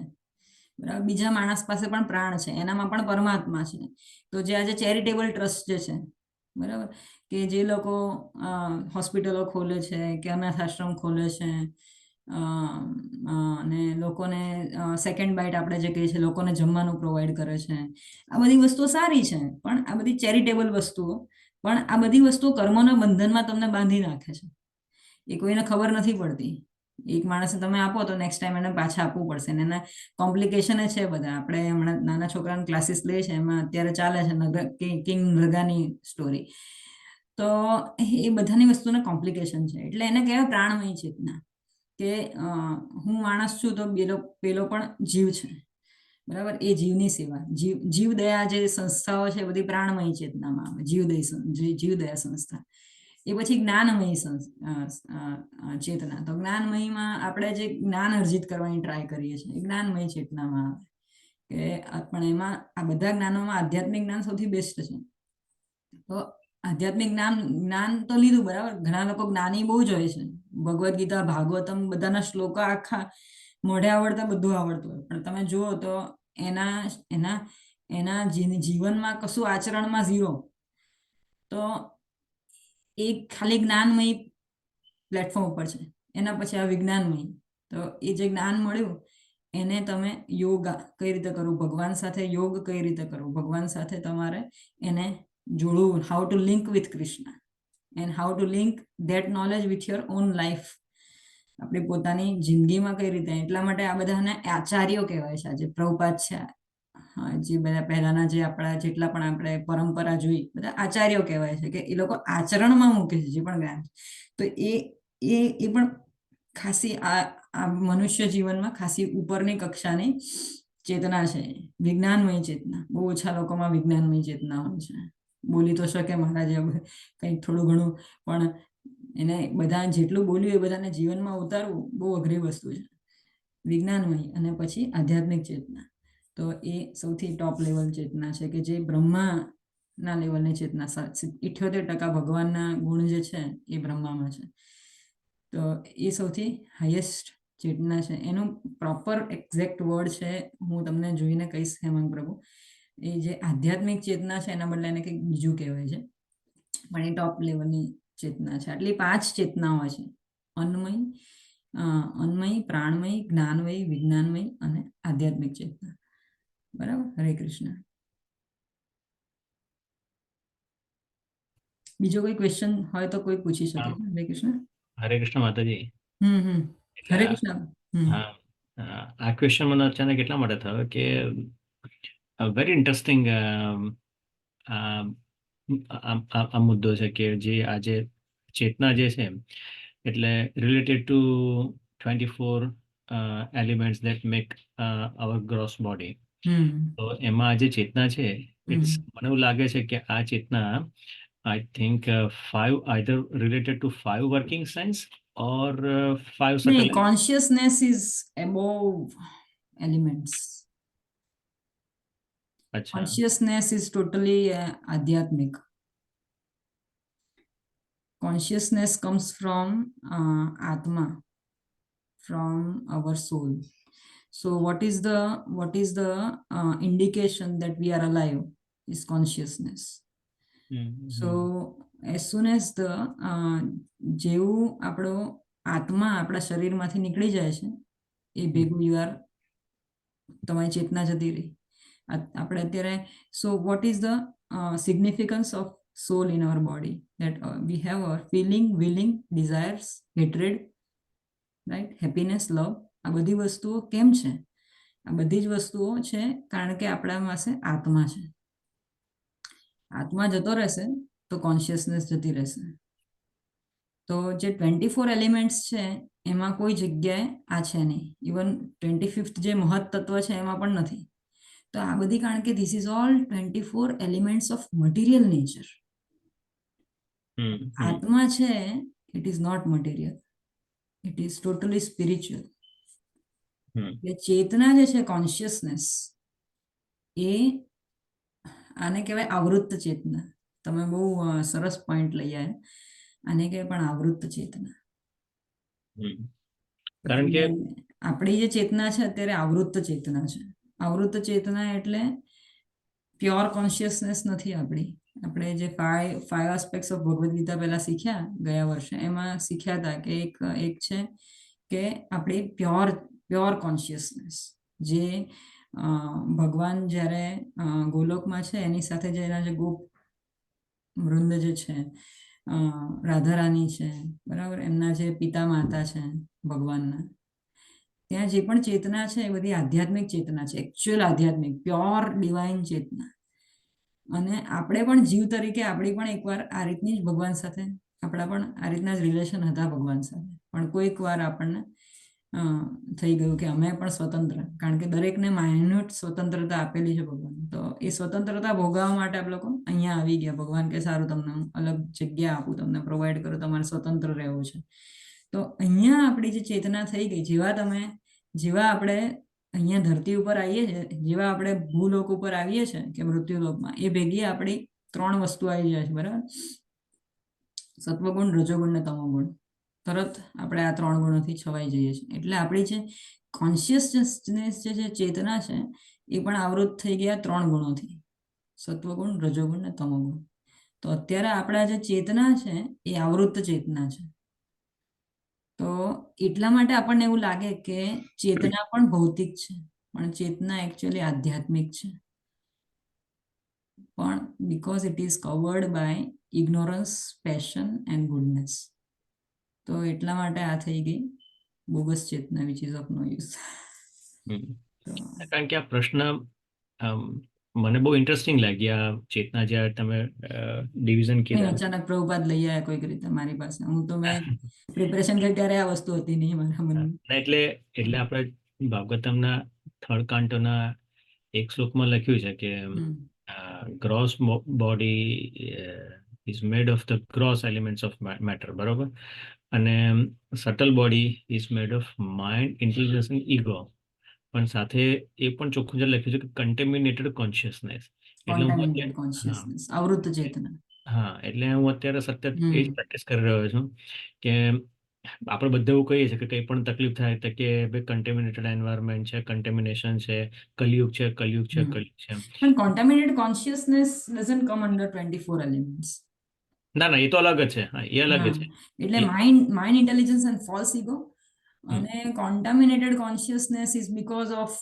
બરાબર, બીજા માણસ પાસે પણ પ્રાણ છે, એનામાં પણ પરમાત્મા છે. તો જે આજે ચેરિટેબલ ટ્રસ્ટ જે છે, બરાબર, કે જે લોકો હોસ્પિટલો ખોલે છે કે અનાથ આશ્રમ ખોલે છે, અને લોકોને સેકન્ડ બાઇટ આપણે જે કહીએ છીએ, લોકોને જમવાનું પ્રોવાઈડ કરે છે, આ બધી વસ્તુઓ સારી છે. પણ આ બધી ચેરિટેબલ વસ્તુઓ, પણ આ બધી વસ્તુઓ કર્મોના બંધનમાં તમને બાંધી નાખે છે. એ કોઈને ખબર નથી પડતી. એક માણસને તમે આપો તો નેક્સ્ટ ટાઈમ એને પાછા આપવું પડશે, અને એના કોમ્પ્લિકેશન છે બધા. આપણે હમણાં નાના છોકરાના ક્લાસીસ લઈએ છીએ, એમાં અત્યારે ચાલે છે કિંગ નૃગાની સ્ટોરી. તો એ બધાની વસ્તુના કોમ્પ્લિકેશન છે. એટલે એને કહેવાય પ્રાણમય ચેતના, કે હું માણસ છું તો પેલો પણ જીવ છે, બરાબર, એ જીવની સેવા, જીવદયા જે સંસ્થાઓ છે બધી પ્રાણમય ચેતનામાં આવે. જીવદયા સંસ્થા. એ પછી જ્ઞાનમય ચેતના. તો જ્ઞાનમયમાં આપણે જે જ્ઞાન અર્જિત કરવાની ટ્રાય કરીએ છીએ એ જ્ઞાનમય ચેતનામાં આવે. કે પણ એમાં આ બધા જ્ઞાનોમાં આધ્યાત્મિક જ્ઞાન સૌથી બેસ્ટ છે. તો આધ્યાત્મિક જ્ઞાન તો લીધું, બરાબર. ઘણા લોકો જ્ઞાની બહુ જ હોય છે, ભગવદ્ ગીતા, ભાગવતમ, બધાના શ્લોકા આખા મોઢે આવડતા, બધું આવડતું હોય, પણ તમે જુઓ તો એના જીવનમાં કશું આચરણમાં ઝીરો. તો એ ખાલી જ્ઞાનમય પ્લેટફોર્મ ઉપર છે. એના પછી આ વિજ્ઞાનમય. તો એ જે જ્ઞાન મળ્યું એને તમે યોગા કઈ રીતે કરવું, ભગવાન સાથે યોગ કઈ રીતે કરવું, ભગવાન સાથે તમારે એને જોડવું, how to link with Krishna and how to link that knowledge with your own life, આપણી પોતાની જિંદગીમાં કઈ રીતે. એટલા માટે આ બધાને આચાર્યો કહેવાય છે. આજે પ્રભુપાદ છે, જે બધા પહેલાના જે આપણા જેટલા પણ આપણે પરંપરા જોઈ, બધા આચાર્યો કહેવાય છે, કે એ લોકો આચરણમાં મૂકે છે જે પણ જ્ઞાન. તો એ પણ ખાસી આ મનુષ્ય જીવનમાં ખાસી ઉપરની કક્ષાની ચેતના છે, વિજ્ઞાનમય ચેતના. બહુ ઓછા લોકોમાં વિજ્ઞાનમય ચેતના હોય છે. બોલી તો શકે મહારાજે કંઈક થોડું ઘણું, પણ એને બધા જેટલું બોલ્યું એ બધાને જીવનમાં ઉતારવું બહુ અઘરી વસ્તુ છે. વિજ્ઞાનમય અને પછી આધ્યાત્મિક ચેતના, તો એ સૌથી ટોપ લેવલ ચેતના છે, કે જે બ્રહ્માના લેવલની ચેતના. 78% ભગવાનના ગુણ જે છે એ બ્રહ્મામાં છે. તો એ સૌથી હાઈએસ્ટ ચેતના છે. એનું પ્રોપર એક્ઝેક્ટ વર્ડ છે, હું તમને જોઈને કહીશ હેમાંગ પ્રભુ. એ જે આધ્યાત્મિક ચેતના છે એના બદલે એને કંઈક બીજું કહેવાય છે, પણ એ ટોપ લેવલની ચેતના છે. આટલી 5 ચેતનાઓ છે: અન્મય, પ્રાણમય, જ્ઞાનમય, વિજ્ઞાનમય અને આધ્યાત્મિક ચેતના. બરાબર. હરે કૃષ્ણ. બીજો કોઈ ક્વેશ્ચન હોય તો કોઈ પૂછી શકે છે. હરે કૃષ્ણ. હરે કૃષ્ણ માતાજી. હરે કૃષ્ણ. હા, આ ક્વેશ્ચન મને અચાનક એટલા માટે થયો કે વેરી ઇન્ટરેસ્ટિંગ આ મુદ્દો છે કે જે આજે ચેતના જે છે એટલે related to 24 elements that make hour gross body. તો એમાં જે ચેતના છે, ઇટ્સ મને એવું લાગે છે કે આ ચેતના I think 5 either related to 5 working science or 5 subtle. Consciousness is above elements. Achha. Consciousness is totally adhyatmic. Consciousness comes from Atma, from our soul. So what is the indication that we are alive is consciousness. So as soon as the જેવું આપણો આત્મા આપણા શરીરમાંથી નીકળી જાય છે એ ભેગું તમારી ચેતના જતી રહી. આપણે અત્યારે so what is the significance of soul in our body? That we have our feeling, willing, desires, hatred, right? Happiness, love. આ બધી વસ્તુઓ કેમ છે? આ બધી જ વસ્તુઓ છે કારણ કે આપણા પાસે આત્મા છે. આત્મા જતો રહેશે તો કોન્શિયસનેસ જતી રહેશે. તો જે 24 એલિમેન્ટ્સ છે એમાં કોઈ જગ્યાએ આ છે નહીં. ઇવન 25th જે મહત તત્વ છે એમાં પણ નથી. તો આ બધી કારણ કે this is all 24 elements of material nature. આત્મા છે it is not material, it is totally spiritual. એટલે ચેતના જે છે કોન્શિયસનેસ એ આને કહેવાય આવૃત્ત ચેતના. તમે બહુ સરસ પોઈન્ટ લઈ આવ્યા. આને કહેવાય પણ આવૃત્ત ચેતના. કારણ કે આપણી જે ચેતના છે અત્યારે આવૃત્ત ચેતના છે. આવૃત્ત ચેતના એટલે પ્યોર કોન્શિયસનેસ નથી આપણી. આપણે જે 5 આસ્પેક્ટ્સ ઓફ ભગવદ્ ગીતા પહેલા શીખ્યા ગયા વર્ષે, એમાં શીખ્યા હતા કે એક છે કે આપણી પ્યોર કોન્શિયસનેસ, જે ભગવાન જ્યારે ગોલોકમાં છે એની સાથે જે એના જે ગોપ વૃંદ જે છે, રાધારાની છે, બરાબર, એમના જે પિતા માતા છે ભગવાનના, ત્યાં જે પણ ચેતના છે એ બધી આધ્યાત્મિક ચેતના છે, એકચ્યુઅલ આધ્યાત્મિક પ્યોર ડિવાઇન ચેતના. અને આપણે પણ જીવ તરીકે આપણી પણ એકવાર આ રીતની જ ભગવાન સાથે આપણા પણ આ રીતના જ રિલેશન હતા ભગવાન સાથે. પણ કોઈક વાર આપણને થઈ ગયું કે અમે પણ સ્વતંત્ર, કારણ કે દરેકને માઇન્યુટ સ્વતંત્રતા આપેલી છે ભગવાન. તો એ સ્વતંત્રતા ભોગવવા માટે આપણે લોકો અહીંયા આવી ગયા. ભગવાન કે સારું, તમને અલગ જગ્યા આપું, તમને પ્રોવાઈડ કરું, તમારે સ્વતંત્ર રહેવું છે. તો અહીંયા આપણી જે ચેતના થઈ ગઈ, જેવા આપણે અહીંયા ધરતી ઉપર આવીએ છીએ, જેવા આપણે ભૂલોક ઉપર આવીએ છીએ કે મૃત્યુલોકમાં, એ ભેગી આપણી 3 વસ્તુ આવી જાય છે, બરાબર. સત્વગુણ, રજોગુણ ને તમોગુણ. તરત આપણે આ 3 ગુણોથી છવાઈ જઈએ છીએ. એટલે આપણી જે કોન્શિયસનેસ જે ચેતના છે એ પણ આવૃત થઈ ગયા 3 ગુણોથી, સત્વગુણ, રજોગુણ ને તમોગુણ. તો અત્યારે આપણા જે ચેતના છે એ આવૃત ચેતના છે. તો એટલા માટે આપણને એવું લાગે કે ચેતના પણ ભૌતિક છે, પણ ચેતના એકચ્યુઅલી આધ્યાત્મિક છે. પણ because it is covered by ignorance, passion and goodness, તો એટલા માટે આ થઈ ગઈ બોગસ ચેતના, which is of no use. કારણ કે આ પ્રશ્ન મને બહુ ઇન્ટરેસ્ટિંગ લાગી, આ ચેતના જ્યારે તમે ડિવિઝન કીધા. અચાનક પ્રભુપાદ લઈ આવ્યા કોઈક રીતે મારી પાસે. હું તો મેં પ્રિપરેશન કરી ત્યારે આ વસ્તુ હતી નહીં મારા મનમાં. એટલે આપણે ભાગવતમના 3rd કાંટોના એક શ્લોકમાં લખ્યું છે કે gross body is made of the gross elements of matter, બરોબર, અને subtle body is made of mind, intelligence and ego. પણ સાથે એ પણ ચોખ્ખું જે લખ્યું છે કે કન્ટેમિનેટેડ કોન્શિયસનેસ, કોન્ટામિનેટેડ કોન્શિયસનેસ, આવૃત ચેતના. હા, એટલે હું અત્યારે સતત એ જ પ્રેક્ટિસ કરી રહ્યો છું કે આપણે બધા એવું કહીએ છીએ કે કંઈ પણ તકલીફ થાય તો કે ભાઈ કન્ટેમિનેટેડ એન્વાયરમેન્ટ છે, કન્ટેમિનેશન છે, કલયુગ છે. પણ contaminated consciousness doesn't come under 24 elements. ના, એ તો અલગ જ છે. હા, એ અલગ જ છે. એટલે mind, intelligence and false ego, અને contaminated consciousness is because of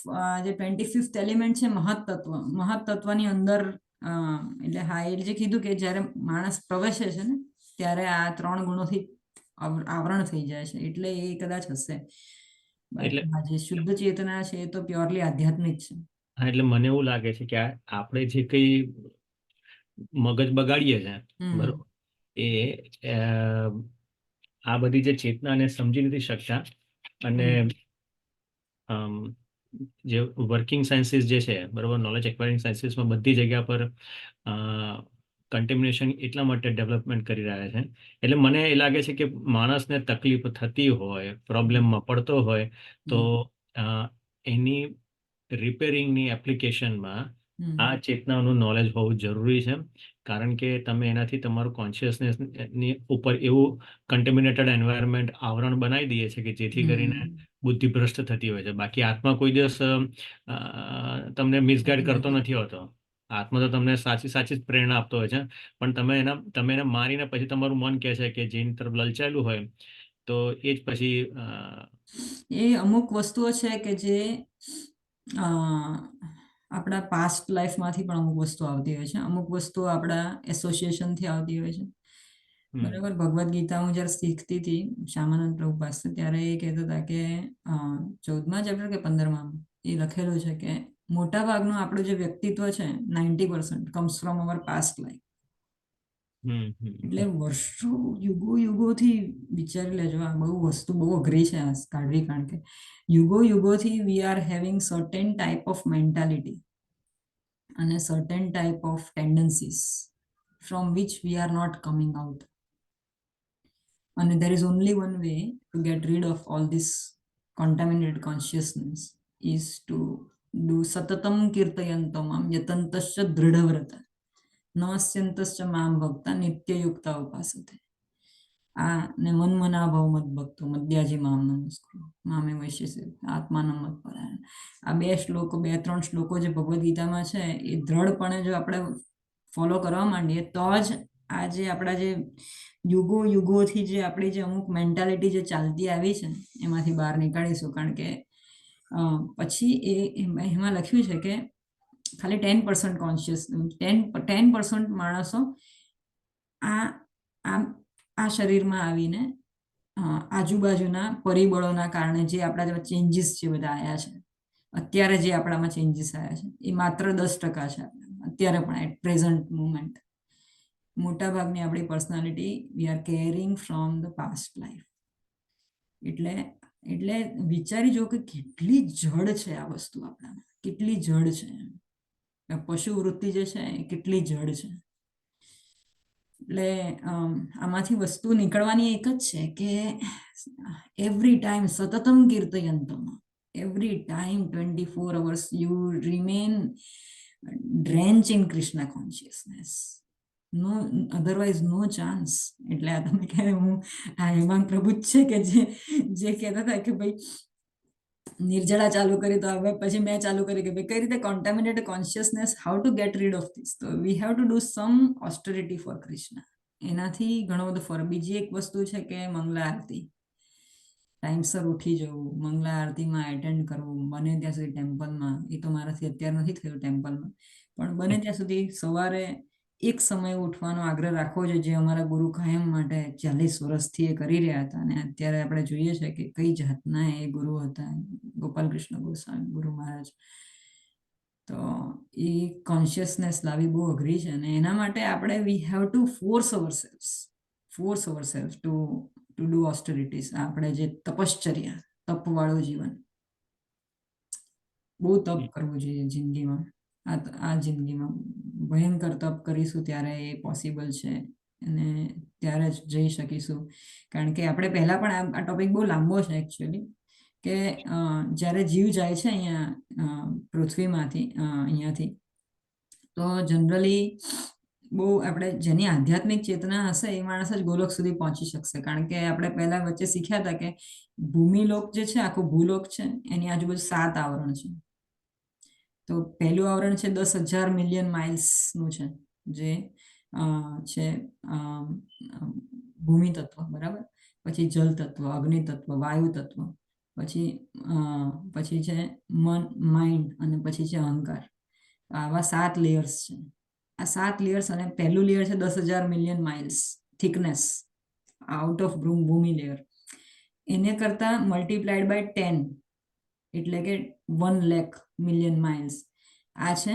જે 25th એલિમેન્ટ છે, મહત્તત્વની અંદર. એટલે હા, એ જે કીધું કે જ્યારે માણસ પ્રવેશે છે ને ત્યારે આ 3 ગુણોથી આવરણ થઈ જાય છે, એટલે એ કદાચ હશે. એટલે જે શુદ્ધ ચેતના છે એ તો પ્યોરલી આધ્યાત્મિક છે. હા, એટલે મને એવું લાગે છે કે આપણે જે કઈ મગજ બગાડીએ છે, બરોબર, એ આ બધી જે ચેતનાને સમજી નથી શકતા, અને જે વર્કિંગ સાયન્સીસ જે છે, બરોબર, નોલેજ એક્વાયરિંગ સાયન્સીસમાં બધી જગ્યા પર કન્ટેમિનેશન એટલા માટે ડેવલપમેન્ટ કરી રહ્યા છે. એટલે મને એ લાગે છે કે માણસને તકલીફ થતી હોય, પ્રોબ્લેમમાં પડતો હોય, તો એની રિપેરિંગની એપ્લિકેશનમાં આ ચેતનાનું નોલેજ હોવું જરૂરી છે. કારણ કે તમે એનાથી તમારું કોન્શિયસનેસની ઉપર એવું કન્ટેમિનેટેડ એન્વાયરમેન્ટ, આવરણ બનાવી દઈએ છે કે જેથી કરીને બુદ્ધિ ભ્રષ્ટ થતી હોય છે. બાકી આત્મા કોઈ દિવસ તમને મિસગાઈડ કરતો નથી હોતો. આત્મા તો તમને સાચી જ પ્રેરણા આપતો હોય છે, પણ તમે એને મારીને પછી તમારું મન કહે છે કે જેની તરફ લલચાયેલું હોય, તો એ જ પછી એ અમુક વસ્તુઓ છે કે જે આપણા પાસ્ટ લાઈફમાંથી પણ અમુક વસ્તુ આવતી હોય છે, અમુક વસ્તુ આપણા એસોસિએશનથી આવતી હોય છે, બરાબર. ભગવદ્ ગીતા હું જ્યારે શીખતી હતી શ્યામાનંદ પ્રભુ પાસે, ત્યારે એ કહેતા હતા કે 14મા ચેપ્ટર કે 15માં એ લખેલું છે કે મોટા ભાગનું આપણું જે વ્યક્તિત્વ છે 90% comes from our past life. એટલે વર્ષો, યુગોથી વિચારી લેજો, આ વસ્તુ બહુ અઘરી છે આ કાઢવી, કારણ કે યુગોથી we are having certain type of mentality અને certain type of tendencies from which we are not coming out. અને there is only one way to get rid of all this contaminated consciousness is to do satatam kirtayantam mam yatantasya dridhavrata નમસ્યંતશ્ચ મામ ભક્તા નિત્યયુક્તા ઉપાસતે. આ ને મનમના ભાવ મત ભક્તો મદ્યાજી મામ નમસ્કૃ મામે વૈશ્ય આત્માનમ મત પરાયણ. આ 2-3 શ્લોકો જે ભગવદ્ ગીતામાં છે એ દ્રઢપણે જો આપણે ફોલો કરવા માંડીએ તો જ આ જે આપણા જે યુગોથી જે આપણી જે અમુક મેન્ટાલિટી જે ચાલતી આવી છે એમાંથી બહાર નીકળીશું. કારણ કે પછી એમાં લખ્યું છે કે ખાલી 10% કોન્શિયસ, 10% માણસો આ શરીરમાં આવીને આજુબાજુના પરિબળોના કારણે જે આપણા ચેન્જીસ છે બધા આવ્યા છે, અત્યારે જે આપણામાં ચેન્જીસ આવ્યા છે એ માત્ર 10% છે અત્યારે પણ, એટ પ્રેઝન્ટ મુમેન્ટ. મોટા ભાગની આપણી personality we are carrying from the past life. એટલે વિચારી જો કે કેટલી જડ છે આ વસ્તુ આપણામાં, કેટલી જડ છે. પશુ વૃત્તિ જે છે એ કેટલી જડ છે. એટલે આમાંથી વસ્તુ નીકળવાની એક જ છે કે એવરી ટાઈમ સતતમ કીર્તયંતમ, every time 24 hours you remain drenched in Krishna consciousness. No otherwise no chance. એટલે આ તમે કહે હું આ હેમાંગ પ્રભુ જ છે કે જે કહેતા હતા કે ભાઈ નિર્જળા ચાલુ કરી, તો હવે પછી મેં ચાલુ કરી કે ભાઈ કઈ રીતે contaminated consciousness, how to get rid of this. તો we have to do some austerity for Krishna. એનાથી ઘણો બધો ફરક. બીજી એક વસ્તુ છે કે મંગલા આરતી. ટાઈમસર ઉઠી જવું, મંગળા આરતીમાં એટેન્ડ કરવું, બને ત્યાં સુધી ટેમ્પલમાં. એ તો મારાથી અત્યારે નથી થયું ટેમ્પલમાં, પણ બને ત્યાં સુધી સવારે એક સમય ઉઠવાનો આગ્રહ રાખવો જોઈએ, જે અમારા ગુરુ કાયમ માટે 40 વર્ષથી એ કરી રહ્યા હતા. અને અત્યારે આપણે જોઈએ છે કે કઈ જાતના એ ગુરુ હતા, ગોપાલ કૃષ્ણ ગોસ્વામી ગુરુ મહારાજ. તો એ કોન્શિયસનેસ લાવી બહુ અઘરી છે, અને એના માટે આપણે we have to force ourselves to do austerities. આપણે જે તપશ્ચર્યા, તપવાળું જીવન, બહુ તપ કરવું જોઈએ જિંદગીમાં. આ જિંદગીમાં ભયંકર તપ કરીશું ત્યારે એ પોસિબલ છે, અને ત્યારે જ જઈ શકીશું. કારણ કે આપણે પહેલા પણ આ ટોપિક બહુ લાંબો છે એકચ્યુઅલી, કે જ્યારે જીવ જાય છે અહીંયા પૃથ્વીમાંથી, અહીંયાથી, તો જનરલી બહુ આપણે જેની આધ્યાત્મિક ચેતના હશે એ માણસ જ ગોલોક સુધી પહોંચી શકશે. કારણ કે આપણે પહેલા વચ્ચે શીખ્યા હતા કે ભૂમિલોક જે છે, આખું ભૂલોક છે, એની આજુબાજુ 7 આવરણ છે. તો પહેલું આવરણ છે 10,000 મિલિયન માઇલ્સનું છે, જે છે ભૂમિ તત્વ, બરાબર. પછી જલ તત્વ, અગ્નિ તત્વ, વાયુ તત્વ, પછી છે મન, માઇન્ડ, અને પછી છે અહંકાર. આવા 7 લેયર્સ છે. આ 7 લેયર્સ, અને પહેલું લેયર છે 10,000 million miles thickness out of ભૂમિ લેયર. એને કરતા મલ્ટીપ્લાઈડ બાય 10, એટલે કે 1 લાખ મિલિયન માઇલ્સ. આ છે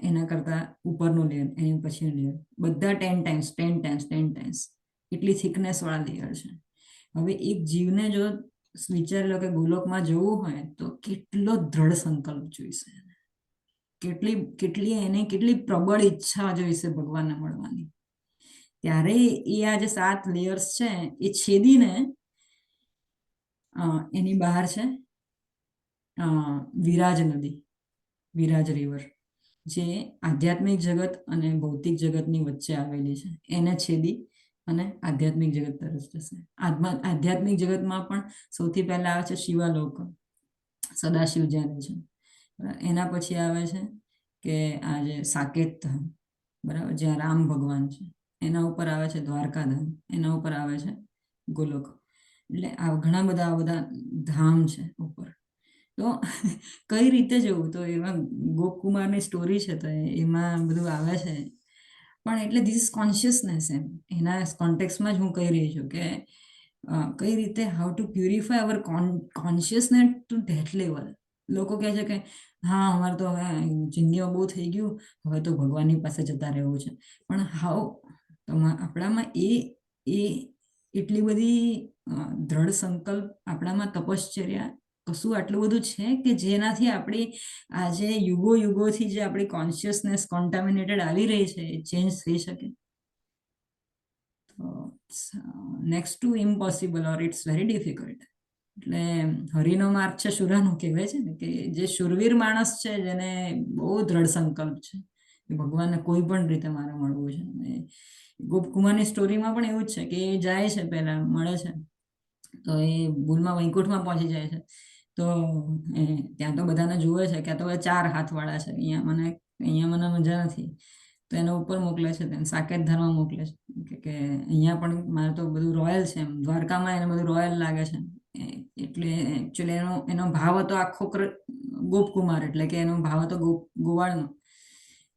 એના કરતા ઉપરનું લેયર, એની પછીનું લેયર. બધા 10 ટાઈમ્સ એટલી થિકનેસ વાળા લેયર છે. હવે એક જીવને જો વિચારી લો કે ગોલોકમાં જવું હોય તો કેટલો દ્રઢ સંકલ્પ જોઈશે, કેટલી પ્રબળ ઈચ્છા જોઈશે ભગવાનને મળવાની. ત્યારે એ આ જે 7 લેયર્સ છે એ છેદીને એની બહાર છે વિરાજ નદી, વિરાજ રિવર, જે આધ્યાત્મિક જગત અને ભૌતિક જગતની વચ્ચે આવેલી છે. એને છેદી અને આધ્યાત્મિક જગત તરફ જશે. આધ્યાત્મિક જગતમાં પણ સૌથી પહેલા આવે છે શિવાલોક, સદાશિવ જ્યાં રહે છે. એના પછી આવે છે કે આ જે સાકેત ધામ, બરાબર, જ્યાં રામ ભગવાન છે. એના ઉપર આવે છે દ્વારકા ધામ, એના ઉપર આવે છે ગોલોક. એટલે આ ઘણા બધા ધામ છે ઉપર. તો કઈ રીતે જવું, તો એમાં ગોપકુમારની સ્ટોરી છે, તો એમાં બધું આવે છે. પણ એટલે ધીસ કોન્શિયસનેસ, એના કોન્ટેક્સમાં જ હું કહી રહી છું કે કઈ રીતે how to purify our consciousness to that level. લોકો કહે છે કે હા, અમારે તો હવે જિંદગીમાં બહુ થઈ ગયું, હવે તો ભગવાનની પાસે જતા રહેવું છે. પણ હાઉ, આપણામાં એ એટલી બધી દ્રઢ સંકલ્પ, આપણામાં તપશ્ચર્યા, કશું આટલું બધું છે કે જેનાથી આપણી આજે યુગોથી જે આપણી કોન્શિયસનેસ કોન્ટામિનેટેડ આવી રહી છે એ ચેન્જ થઈ શકે. તો next to impossible or it's very difficult. એટલે હરિનો માર્ગ છે શુરાનો, કહેવાય છે ને, કે જે શુરવીર માણસ છે, જેને બહુ દ્રઢ સંકલ્પ છે કે ભગવાનને કોઈ પણ રીતે મારે મળવું છે. ગોપકુમારની સ્ટોરીમાં પણ એવું જ છે કે એ જાય છે, પહેલા મળે છે, તો એ ભૂલમાં વૈકુંઠમાં પહોંચી જાય છે. તો ત્યાં તો બધાને જુએ છે કે તો 4 હાથવાળા છે, અહીંયા મને મજા નથી. તો એને ઉપર મોકલે છે, તેને સાકેત ધામમાં મોકલે છે કે અહીંયા પણ મારે તો બધું રોયલ છે. એમ દ્વારકામાં એને બધું રોયલ લાગે છે. એટલે એકચ્યુઅલી એનો ભાવ હતો આખો ગોપકુમાર, એટલે કે એનો ભાવ હતો ગોવાળનો.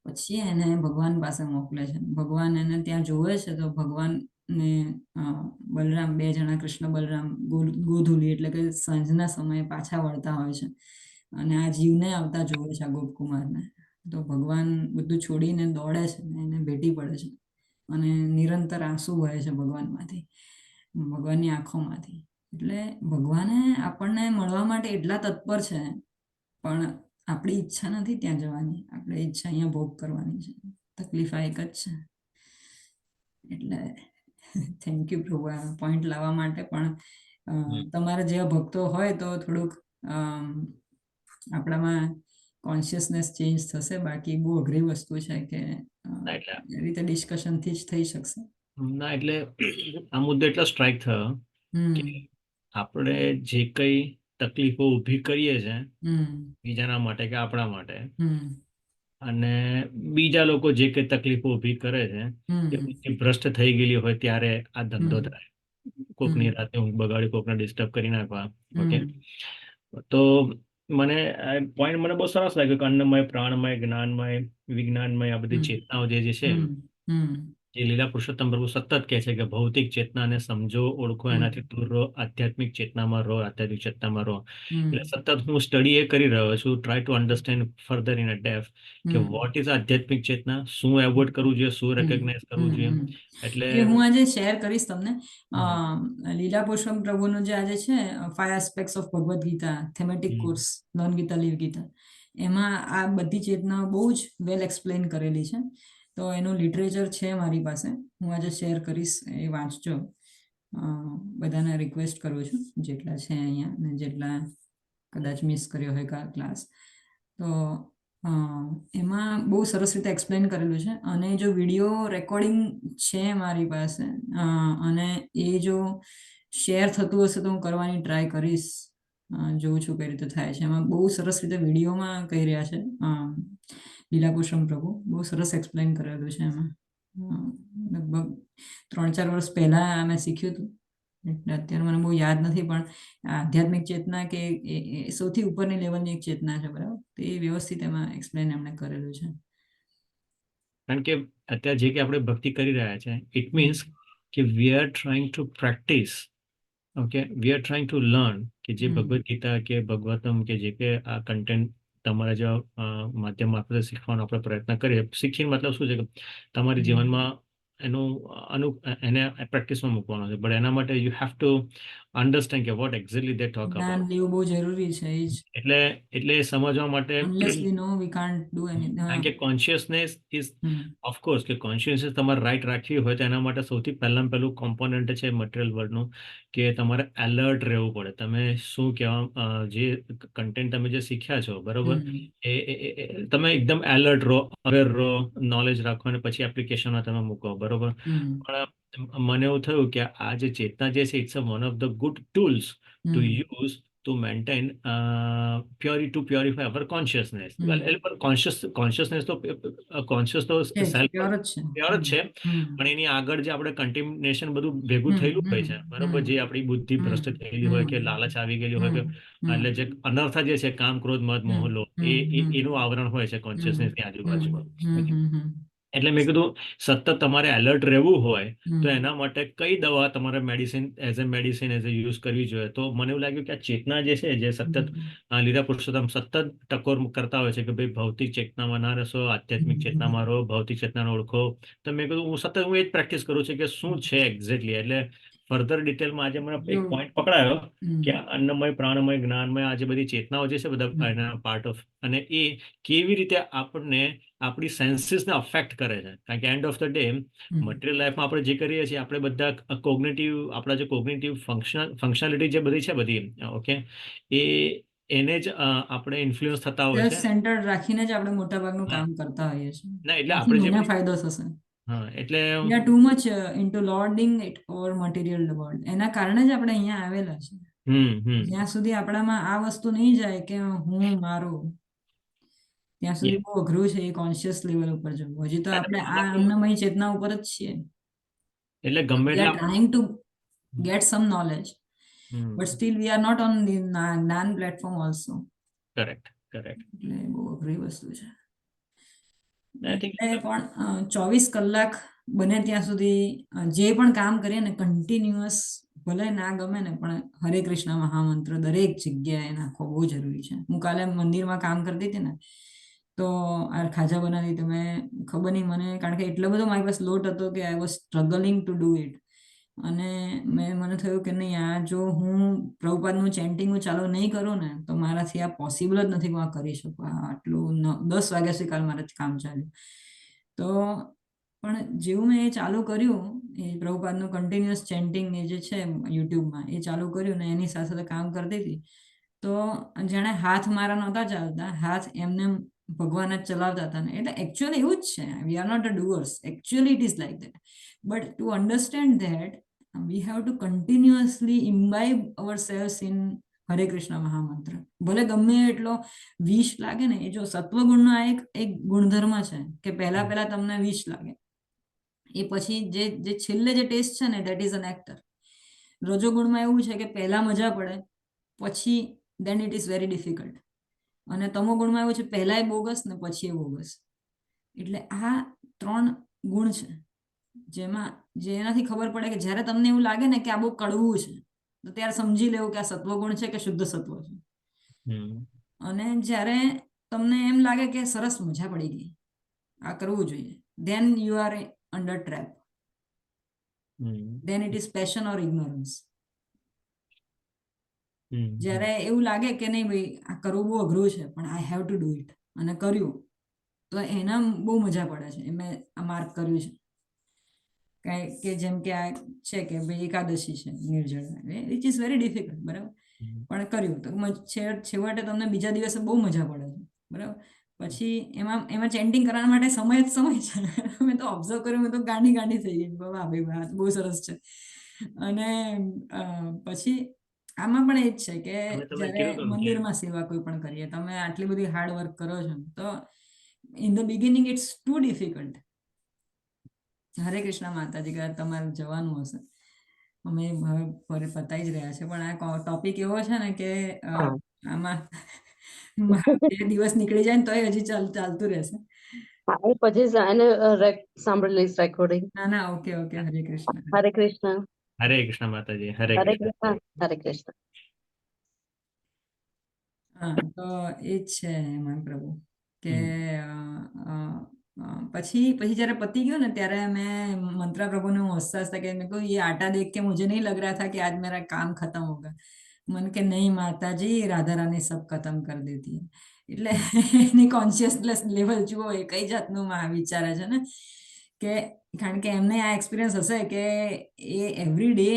પછી એને ભગવાન પાસે મોકલે છે. ભગવાન એને ત્યાં જોવે છે, તો ભગવાન ને બલરામ, 2 જણા, કૃષ્ણ બલરામ, ગોધુલી એટલે કે સાંજના સમયે પાછા વળતા હોય છે, અને આ જીવને આવતા જોવે છે, આ ગોપકુમારને. તો ભગવાન બધું છોડીને દોડે છે, એને ભેટી પડે છે, અને નિરંતર આંસુ વહે છે ભગવાનમાંથી, ભગવાનની આંખોમાંથી. એટલે ભગવાને આપણને મળવા માટે એટલા તત્પર છે, પણ આપણી ઈચ્છા નથી ત્યાં જવાની. આપણે ઈચ્છા અહીંયા ભોગ કરવાની છે. તકલીફ આ એક જ છે. એટલે થેન્ક યુ પ્રભુ આ પોઈન્ટ લાવવા માટે. પણ તમારા જેવા ભક્તો હોય તો થોડુંક આપણામાં કોન્શિયસનેસ ચેન્જ થશે. બાકી બહુ અઘરી વસ્તુ છે કે એ રીતે ડિસ્કશનથી જ થઈ શકશે. ના, એટલે આ મુદ્દો એટલો સ્ટ્રાઇક થયો કે આપણે જે કઈ તકલીફો ઊભી કરીએ છીએ બીજાના માટે કે આપણા માટે, અને બીજા લોકો જે કઈ તકલીફો ઊભી કરે છે એ ભ્રષ્ટ થઈ ગયેલી હોય ત્યારે આ ધંધો થાય. કોકની હમ. રાતે ઊંઘ બગાડી, કોકને ડિસ્ટર્બ કરી નાખવા. ઓકે, હમ. તો મને પોઈન્ટ મને બહુ સરસ લાગ્યો કે અન્નમય, પ્રાણમય, જ્ઞાનમય, વિજ્ઞાનમય આ બધી હમ. ચેતનાઓ જે છે હમ. હમ. જે લીલા પુરુષોત્તમ પ્રભુ સતત કહે છે કે ભૌતિક ચેતનાને સમજો, ઓળખો, હમ. એનાથી દૂર રહો, આધ્યાત્મિક ચેતનામાં રહો, આધ્યાત્મિક ચેતનામાં રહો. એટલે હમ. સતત હું સ્ટડી એ કરી રહ્યો છું, try to understand further in a depth કે હમ. વોટ ઇઝ આધ્યાત્મિક ચેતના, શું એવોર્ડ કરવું જોઈએ, શું હમ. રેકગ્નાઇઝ કરવું હમ. જોઈએ. હમ. એટલે એ હું આજે શેર કરીશ તમને. હમ, લીલા પુરુષોત્તમ પ્રભુનું જે આજે છે 5 aspects of Bhagavad Gita thematic hmm, course, learn Gita live Gita, એમાં આ બધી ચેતનાઓ બહુ જ વેલ એક્સપ્લેન કરેલી છે. તો એનું લિટરેચર છે મારી પાસે, હું આજે શેર કરીશ, એ વાંચજો. બધાને રિક્વેસ્ટ કરું છું જેટલા છે અહીંયા ને જેટલા કદાચ મિસ કર્યો હોય ક્લાસ, તો એમાં બહુ સરસ રીતે એક્સપ્લેન કરેલું છે. અને જો વિડીયો રેકોર્ડિંગ છે મારી પાસે, અને એ જો શેર થતું હશે તો હું કરવાની ટ્રાય કરીશ. જોઉં છું કઈ રીતે થાય છે. એમાં બહુ સરસ રીતે વિડીયોમાં કહી રહ્યા છે લીલા પુરુષોત્તમ પ્રભુ, બહુ સરસ એક્સપ્લેન કરેલું છે એમાં. લગભગ 3-4 વર્ષ પહેલા મેં શીખ્યું હતું, એટલે અત્યારે મને બહુ યાદ નથી, પણ આધ્યાત્મિક ચેતના કે એ સૌથી ઉપરની લેવલની એક ચેતના છે, બરાબર? તો એ વ્યવસ્થિત એમાં એક્સપ્લેન એમણે કરેલું છે. કારણ કે અત્યારે જે કે આપણે ભક્તિ કરી રહ્યા છે, ઇટ હમ. મીન્સ કે we are trying to practice. Okay, we are trying to learn કે જે હમ. ભગવદ્ ગીતા કે ભગવતમ કે જે કે આ કન્ટેન્ટ તમારા જેવા માધ્યમ મારફતે શીખવાનો આપણે પ્રયત્ન કરીએ. શીખીને મતલબ શું છે કે તમારી હમ. જીવનમાં એને પ્રેક્ટિસમાં મૂકવાનો છે. બટ એના માટે યુ હેવ ટુ અન્ડરસ્ટેન્ડ કે વોટ એક્ઝેક્ટલી દે ટોક જ્ઞાન અબાઉટ. લેવું બહુ જરૂરી છે. એ જ, એટલે એ સમજવા માટે unless we know we can't do anything. કારણ કે કોન્શિયસનેસ ઇઝ હમ. ઓફકોર્સ કે કોન્શિયસનેસ તમારે રાઈટ રાખવી હોય તો એના માટે સૌથી પહેલું કોમ્પોનન્ટ છે મટીરિયલ વર્લ્ડનું, કે તમારે એલર્ટ રહેવું પડે. તમે શું કહેવા જે કન્ટેન્ટ તમે જે શીખ્યા છો, બરોબર, હમ. તમે એકદમ એલર્ટ રહો, અવેર રહો, નોલેજ રાખો અને પછી એપ્લિકેશનમાં તમે મૂકો, બરોબર. હમ. પણ મને એવું થયું કે આ જે ચેતના જે છે, it's one of the good tools to hmm. Use to maintain to purify our consciousness. Well, hmm. consciousness તો conscious તો છે જ, self પ્યોર જ છે. પ્યોર જ છે, હમ. પણ એની આગળ જે આપણે કન્ટિન્યુએશન બધું ભેગું હમ. થયેલું હોય હમ. છે, બરોબર, હમ. જે આપણી બુદ્ધિ હમ. ભ્રષ્ટ થયેલી હોય કે હમ. લાલચ આવી ગયેલી હોય કે હમ. હમ. એટલે જે અનર્થ જે છે, કામ, ક્રોધ, મદ, હમ. મોહ, લોભ, હમ. હમ. એનું આવરણ હોય છે હમ. કોન્શિયસનેસ ની હમ. આજુબાજુ. હમ. એટલે મેં કીધું સતત તમારે એલર્ટ રહેવું હોય તો હમ. એના માટે કઈ દવા તમારે મેડિસિન એઝ એ યુઝ કરવી જોઈએ. તો મને એવું લાગ્યું કે આ ચેતના જે છે, જે સતત લીલા પુરુષોત્તમ સતત ટકોર કરતા હોય છે કે ભાઈ ભૌતિક ચેતનામાં ના રહેશો, આધ્યાત્મિક ચેતનામાં રહો, ભૌતિક ચેતનાને ઓળખો. તો મેં કીધું હું એ જ પ્રેક્ટિસ કરું છું કે શું છે એક્ઝેક્ટલી. એટલે ફર્ધર ડિટેલમાં આજે મને એક પોઈન્ટ પકડાયો કે અન્નમય, પ્રાણમય, જ્ઞાનમય આ જે બધી ચેતનાઓ જે છે બધા એના પાર્ટ ઓફ, અને એ કેવી રીતે આપણને આપણી સેન્સીસને અફેક્ટ કરે છે. કારણ કે end of the day material લાઈફમાં આપણે જે કરીએ છીએ, આપણે બધા આપણા જે કોગ્નિટિવ ફંક્શનાલિટી જે બધી છે બધી, ઓકે, એને જ આપણે ઇન્ફ્લુઅન્સ થતા હોય સેલ્ફ છે. સેન્ટર્ડ રાખીને જ આપણે મોટાભાગનું હા, કામ કરતા હોઈએ છીએ. ના એટલે એનાથી આપણે જે મને બધી, ફાયદો થશે. હા, એટલે we are too much into lording it over material world. એના કારણે જ આપણે અહીંયા આવેલા છે. જ્યાં સુધી આપણામાં આ વસ્તુ નહીં જાય કે હું મારું, ત્યાં સુધી બહુ અઘરું છે એ કોન્શિયસ લેવલ ઉપર જવું. હજી તો આપણે આ અન્નમય ચેતના ઉપર જ છીએ. એટલે ગમે we are trying to get some knowledge, but still we are not on the જ્ઞાન platform also. કરેક્ટ. એટલે બહુ અઘરી વસ્તુ છે. I think એટલે પણ 24 કલાક બને ત્યાં સુધી જે પણ કામ કરીએ ને, કન્ટિન્યુઅસ, ભલે ના ગમે ને, પણ હરે કૃષ્ણ મહામંત્ર દરેક જગ્યાએ નાખવો બહુ જરૂરી છે. હું કાલે મંદિરમાં કામ કરતી હતી ને, તો આ ખાજા બનાવી, તમે ખબર નહીં મને, કારણ કે એટલો બધો મારી પાસે લોટ હતો કે I was struggling to do it. અને મને થયું કે નહીં, આ જો હું પ્રભુપાદનું ચેન્ટિંગ ચાલુ નહીં કરું ને તો મારાથી આ પોસિબલ જ નથી કે હું આ કરી શકું. આટલું 10 વાગ્યા સુધી કાલ મારાથી કામ ચાલ્યું. તો પણ જેવું મેં એ ચાલુ કર્યું, એ પ્રભુપાદનું કન્ટિન્યુઅસ ચેન્ટિંગ એ જે છે યુટ્યુબમાં, એ ચાલુ કર્યું ને એની સાથે સાથે કામ કરતી હતી, તો જાણે હાથ મારા નહોતા ચાલતા, હાથ એમને ભગવાન જ ચલાવતા હતા ને. એટલે એકચ્યુઅલી એવું જ છે, we are not a doers, actually it is like that. But to understand that we have to continuously imbibe ourselves in હરે કૃષ્ણ મહામંત્ર. ભલે ગમે એટલો વિષ લાગે ને, એ જો સત્વગુણનો આ એક ગુણધર્મ છે કે પહેલા તમને વિષ લાગે, એ પછી જે છેલ્લે જે ટેસ્ટ છે ને, દેટ ઇઝ એન એક્ટર. રજોગુણમાં એવું છે કે પહેલા મજા પડે, પછી then it is very difficult. અને તમોગુણમાં એવું છે પહેલાય બોગસ ને પછી બોગસ. એટલે આ 3 ગુણ છે જેમાં જેનાથી ખબર પડે કે જ્યારે તમને એવું લાગે ને કે આ બહુ કડવું છે, તો ત્યારે સમજી લેવું કે આ સત્વગુણ છે કે શુદ્ધ સત્વ છે. હમ અને જ્યારે તમને એમ લાગે કે સરસ મજા પડી ગઈ, આ કરવું જોઈએ, then you are under trap, hmm then it is passion or ignorance. Hmm જ્યારે એવું લાગે કે નહીં ભાઈ આ કરવું બહુ અઘરું છે પણ I have to do it, અને કર્યું, તો એના બહુ મજા પડે છે. એ મેં આ માર્ક કર્યું છે. કાંઈ કે જેમ કે આ છે કે ભાઈ એકાદશી છે Nirjala, which is very difficult, બરાબર, પણ કર્યું તો છેવટે તમને બીજા દિવસે બહુ મજા પડે છે, બરાબર. પછી એમાં ચેન્ટિંગ કરવા માટે સમય જ સમય છે. મેં તો ઓબ્ઝર્વ કર્યું, મેં તો ગાંડી થઈ ગઈ, વાહ ભાઈ વાહ, બહુ સરસ છે. અને પછી આમાં પણ એ જ છે કે તમે જ્યારે કીધું કે મંદિરમાં સેવા કોઈ પણ કરીએ, તમે આટલી બધી હાર્ડ વર્ક કરો છો, તો in the beginning it's too difficult. Hare Krishna માતાજી, કદાચ તમારે જવાનું હશે, અમે હવે ફરી પતાઈ જ રહ્યા છે, પણ આ ટોપિક એવો છે ને કે હા. આમાં 2 દિવસ નીકળી જાય ને તોય હજી ચાલતું રહેશે. હા, એ પછી એને સાંભળી લઈશ રેકોર્ડિંગ. ના ના, ઓકે ઓકે, હરે કૃષ્ણ. હરે કૃષ્ણ. હરે કૃષ્ણ માતાજી, હરે હરે કૃષ્ણ. કૃષ્ણ. હરે કૃષ્ણ. હા, તો એ જ છે એમાં પ્રભુ કે પછી જયારે પતી ગયો ને ત્યારે મેં મંત્ર પ્રભુને હું હસતા હસતા કે મેં કહ્યું ये आटा देख के मुझे नहीं लग रहा था कि आज मेरा काम खत्म होगा. मन के नहीं माताजी, राधा रानी सब खत्म कर देती है. એટલે એની કોન્શિયસનેસ લેવલ જુઓ, એ કઈ જાતનું વિચારે છે ને, કે કારણ કે એમને આ એક્સપિરિયન્સ હશે કે એ એવરી ડે,